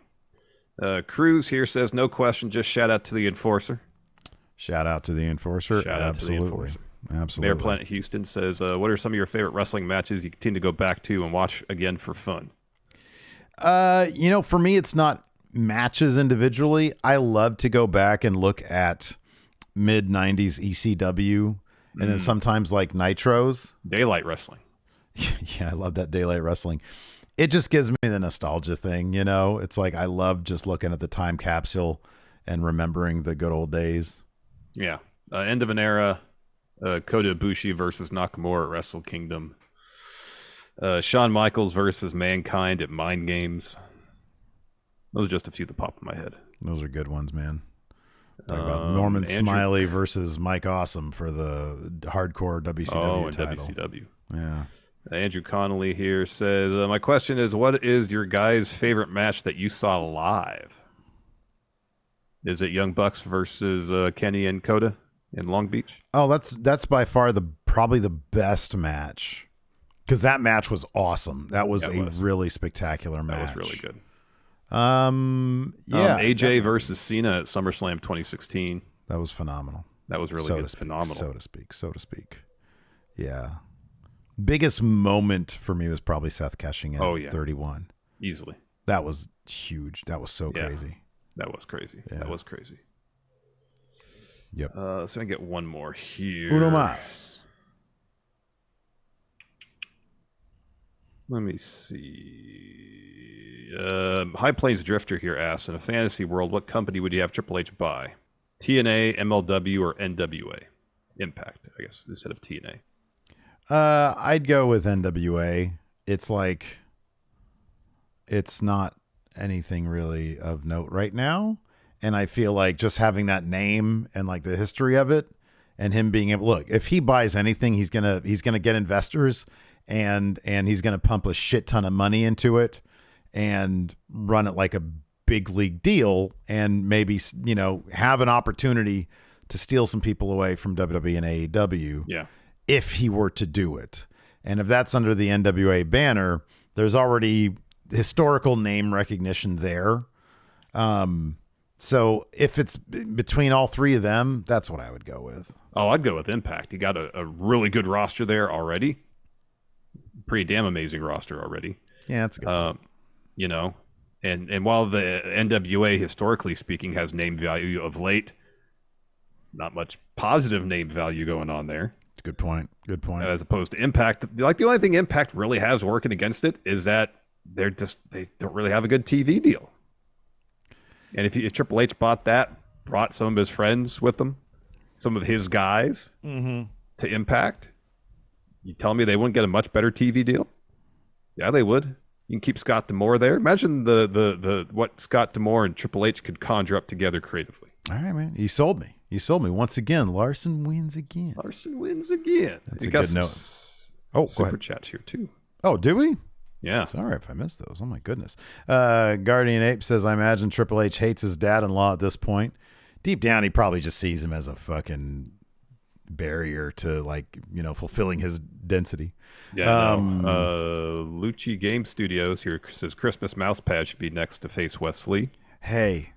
Speaker 2: Cruz here says, no question, just shout out to the Enforcer.
Speaker 1: Shout out to the Enforcer. Absolutely.
Speaker 2: Mayor Planet Houston says, what are some of your favorite wrestling matches you continue to go back to and watch again for fun?
Speaker 1: For me, it's not matches individually. I love to go back and look at mid-90s ECW and then sometimes like Nitros.
Speaker 2: Daylight Wrestling.
Speaker 1: Yeah, I love that Daylight Wrestling. It just gives me the nostalgia thing, It's like I love just looking at the time capsule and remembering the good old days.
Speaker 2: Yeah. End of an era. Kota Ibushi versus Nakamura at Wrestle Kingdom. Shawn Michaels versus Mankind at Mind Games. Those are just a few that pop in my head.
Speaker 1: Those are good ones, man. Talk about Norman Smiley versus Mike Awesome for the hardcore WCW title.
Speaker 2: WCW.
Speaker 1: Yeah.
Speaker 2: Andrew Connolly here says, my question is, what is your guys' favorite match that you saw live? Is it Young Bucks versus Kenny and Kota in Long Beach?
Speaker 1: Oh, that's by far probably the best match. Because that match was awesome. That was really spectacular match.
Speaker 2: That was really good.
Speaker 1: AJ
Speaker 2: versus Cena at SummerSlam 2016.
Speaker 1: That was phenomenal.
Speaker 2: That was really good. Phenomenal.
Speaker 1: So to speak. Yeah. Biggest moment for me was probably Seth cashing in 31.
Speaker 2: Easily.
Speaker 1: That was huge. That was so crazy.
Speaker 2: That was crazy.
Speaker 1: Yeah.
Speaker 2: That was crazy.
Speaker 1: Yep.
Speaker 2: So I get one more here.
Speaker 1: Uno más.
Speaker 2: Let me see. High Plains Drifter here asks, in a fantasy world, what company would you have Triple H buy? TNA, MLW, or NWA? Impact, I guess, instead of TNA.
Speaker 1: I'd go with NWA. It's like, it's not anything really of note right now. And I feel like just having that name and like the history of it and him being able, look, if he buys anything, he's going to get investors and he's going to pump a shit ton of money into it and run it like a big league deal and maybe, have an opportunity to steal some people away from WWE and AEW.
Speaker 2: Yeah.
Speaker 1: If he were to do it. And if that's under the NWA banner, there's already historical name recognition there. So if it's between all three of them, that's what I would go with.
Speaker 2: Oh, I'd go with Impact. You got a really good roster there already. Pretty damn amazing roster already.
Speaker 1: Yeah, that's good.
Speaker 2: And while the NWA, historically speaking, has name value of late, not much positive name value going on there.
Speaker 1: Good point.
Speaker 2: As opposed to Impact. Like, the only thing Impact really has working against it is that they don't really have a good TV deal. And if Triple H brought some of his friends with them, some of his guys to Impact, you tell me they wouldn't get a much better TV deal? Yeah, they would. You can keep Scott D'Amore there. Imagine the what Scott D'Amore and Triple H could conjure up together creatively.
Speaker 1: All right, man. You sold me. Once again. Larson wins again.
Speaker 2: That's a
Speaker 1: good note.
Speaker 2: Super chats here too.
Speaker 1: Oh, do we?
Speaker 2: Yeah.
Speaker 1: Sorry if I missed those. Oh, my goodness. Guardian Ape says, I imagine Triple H hates his dad-in-law at this point. Deep down, he probably just sees him as a fucking barrier to, fulfilling his density.
Speaker 2: Yeah. Lucci Game Studios here says Christmas Mousepad should be next to face Wesley.
Speaker 1: Hey.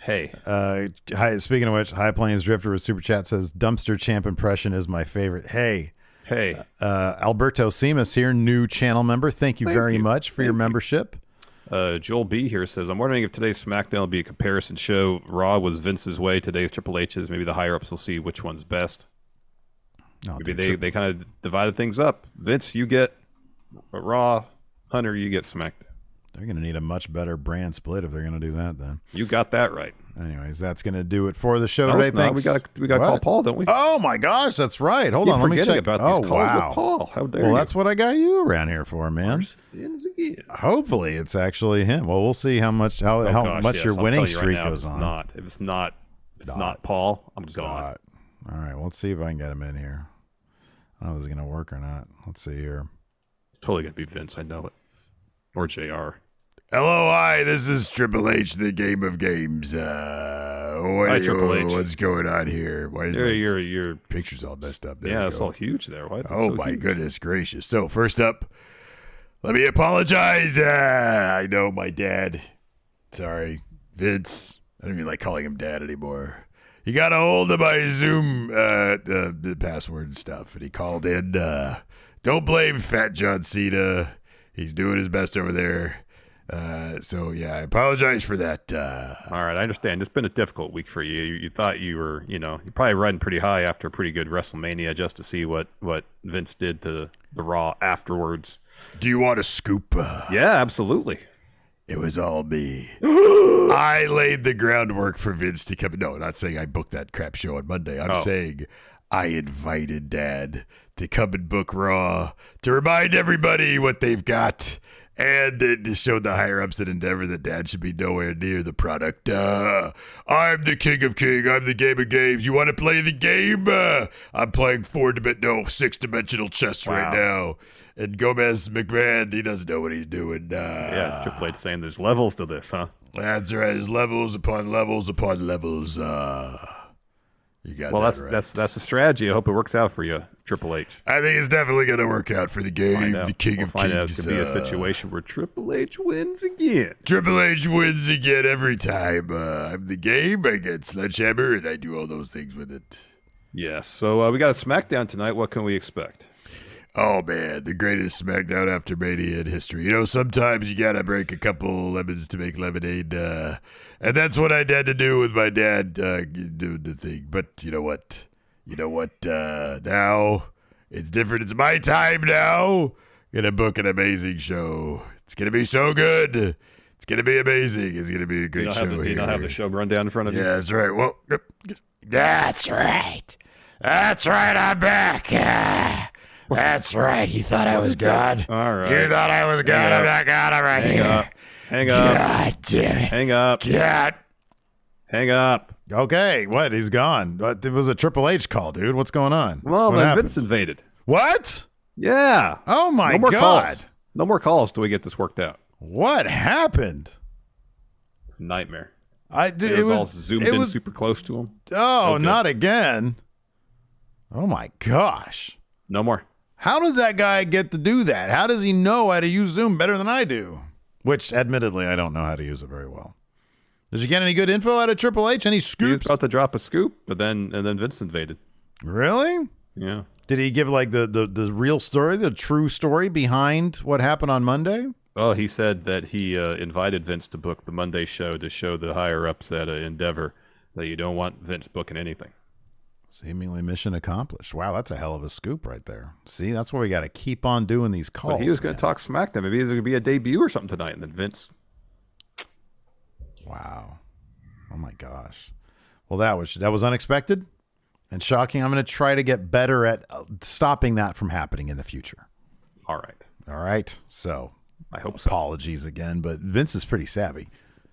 Speaker 2: Hi.
Speaker 1: Speaking of which, High Plains Drifter with Super Chat says, Dumpster Champ impression is my favorite. Hey. Alberto Simas here, new channel member. Thank you very much for your membership.
Speaker 2: Joel B here says, I'm wondering if today's SmackDown will be a comparison show. Raw was Vince's way. Today's Triple H's. Maybe the higher ups will see which one's best. Maybe they kind of divided things up. Vince, you get Raw. Hunter, you get SmackDown.
Speaker 1: They're going to need a much better brand split if they're going to do that then.
Speaker 2: You got that right.
Speaker 1: Anyways, that's going to do it for the show today. Thanks.
Speaker 2: We got to call Paul, don't we?
Speaker 1: Oh my gosh, that's right. Hold on, let me check.
Speaker 2: About these calls with Paul. How dare you?
Speaker 1: Well, that's what I got you around here for, man. Hopefully, it's actually him. Well, we'll see how much your winning streak goes on.
Speaker 2: If it's not Paul, I'm gone.
Speaker 1: All right, well, let's see if I can get him in here. I don't know if it's going to work or not. Let's see here.
Speaker 2: It's totally going to be Vince. I know it. Or JR.
Speaker 1: Hello, hi, this is Triple H, the Game of Games.
Speaker 2: Hi, Triple H.
Speaker 1: What's going on here? Why is
Speaker 2: your
Speaker 1: picture's all messed up?
Speaker 2: Yeah, it's all huge there. Why?
Speaker 1: Oh, my goodness gracious. So, first up, let me apologize. I know my dad. Sorry, Vince. I don't even like calling him dad anymore. He got a hold of my Zoom, the password and stuff, and he called in. Don't blame Fat John Cena. He's doing his best over there. So, yeah, I apologize for that.
Speaker 2: All right, I understand. It's been a difficult week for you. You thought you were, you're probably riding pretty high after a pretty good WrestleMania just to see what Vince did to the Raw afterwards.
Speaker 1: Do you want a scoop?
Speaker 2: Yeah, absolutely.
Speaker 1: It was all me. I laid the groundwork for Vince to come. No, not saying I booked that crap show on Monday. I'm saying I invited Dad to come and book Raw to remind everybody what they've got. And to show the higher-ups at Endeavor that Dad should be nowhere near the product. I'm the king of king. I'm the game of games. You want to play the game? I'm playing 6-dimensional chess right now. And Gomez McMahon, he doesn't know what he's doing.
Speaker 2: Yeah, Triple H saying there's levels to this, huh?
Speaker 1: That's right. There's levels upon levels upon levels. You got that right.
Speaker 2: That's the strategy. I hope it works out for you, Triple H.
Speaker 1: I think it's definitely going to work out for the game. The King of Kings.
Speaker 2: It's going to be a situation where Triple H wins again.
Speaker 1: Triple H wins again every time. I'm the game. I get Sledgehammer, and I do all those things with it.
Speaker 2: Yes. So we got a SmackDown tonight. What can we expect?
Speaker 1: Oh, man, the greatest SmackDown after Mania in history. Sometimes you got to break a couple lemons to make lemonade. And that's what I had to do with my dad doing the thing. But you know what? Now it's different. It's my time now. Gonna book an amazing show. It's gonna be so good. It's gonna be amazing. It's gonna be a good show.
Speaker 2: Do you not have the show run down in front of you?
Speaker 1: Yeah, that's right. Well, that's right. That's right. I'm back. That's right. You thought I was God.
Speaker 2: All right.
Speaker 1: You thought I was God. I'm not God. I'm right here.
Speaker 2: Hang up.
Speaker 1: God damn it.
Speaker 2: Hang up.
Speaker 1: God.
Speaker 2: Hang up.
Speaker 1: Okay. What? He's gone. It was a Triple H call, dude. What's going on?
Speaker 2: Well, then Vince invaded.
Speaker 1: What?
Speaker 2: Yeah.
Speaker 1: Oh, my God.
Speaker 2: No more calls till we get this worked out.
Speaker 1: What happened?
Speaker 2: Nightmare.
Speaker 1: It
Speaker 2: was all zoomed in super close to him.
Speaker 1: Oh, not again. Oh my gosh.
Speaker 2: No more.
Speaker 1: How does that guy get to do that? How does he know how to use Zoom better than I do? Which, admittedly, I don't know how to use it very well. Did you get any good info out of Triple H? Any scoops?
Speaker 2: He was about to drop a scoop, but then Vince invaded.
Speaker 1: Really?
Speaker 2: Yeah.
Speaker 1: Did he give like the real story, the true story behind what happened on Monday?
Speaker 2: Oh, he said that he invited Vince to book the Monday show to show the higher ups at Endeavor that you don't want Vince booking anything.
Speaker 1: Seemingly mission accomplished. Wow, that's a hell of a scoop right there. See, that's why we got to keep on doing these calls.
Speaker 2: But he was going to talk SmackDown. Maybe there's going to be a debut or something tonight, and then Vince.
Speaker 1: Wow. Oh my gosh. Well, that was unexpected and shocking. I'm going to try to get better at stopping that from happening in the future.
Speaker 2: All right.
Speaker 1: All right. So
Speaker 2: I hope so.
Speaker 1: Apologies again, but Vince is pretty savvy.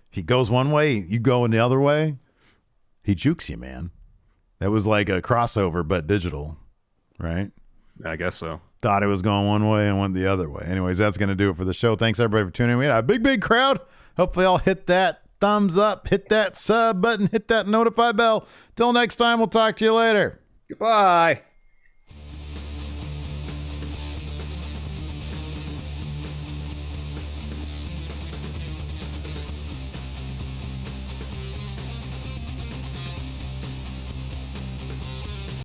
Speaker 1: He goes one way, you go in the other way. He jukes you, man. That was like a crossover, but digital, right?
Speaker 2: I guess so.
Speaker 1: Thought it was going one way and went the other way. Anyways, that's going to do it for the show. Thanks, everybody, for tuning in. We had a big crowd. Hopefully, I'll hit that thumbs up, hit that sub button, hit that notify bell. Till next time, we'll talk to you later.
Speaker 2: Goodbye.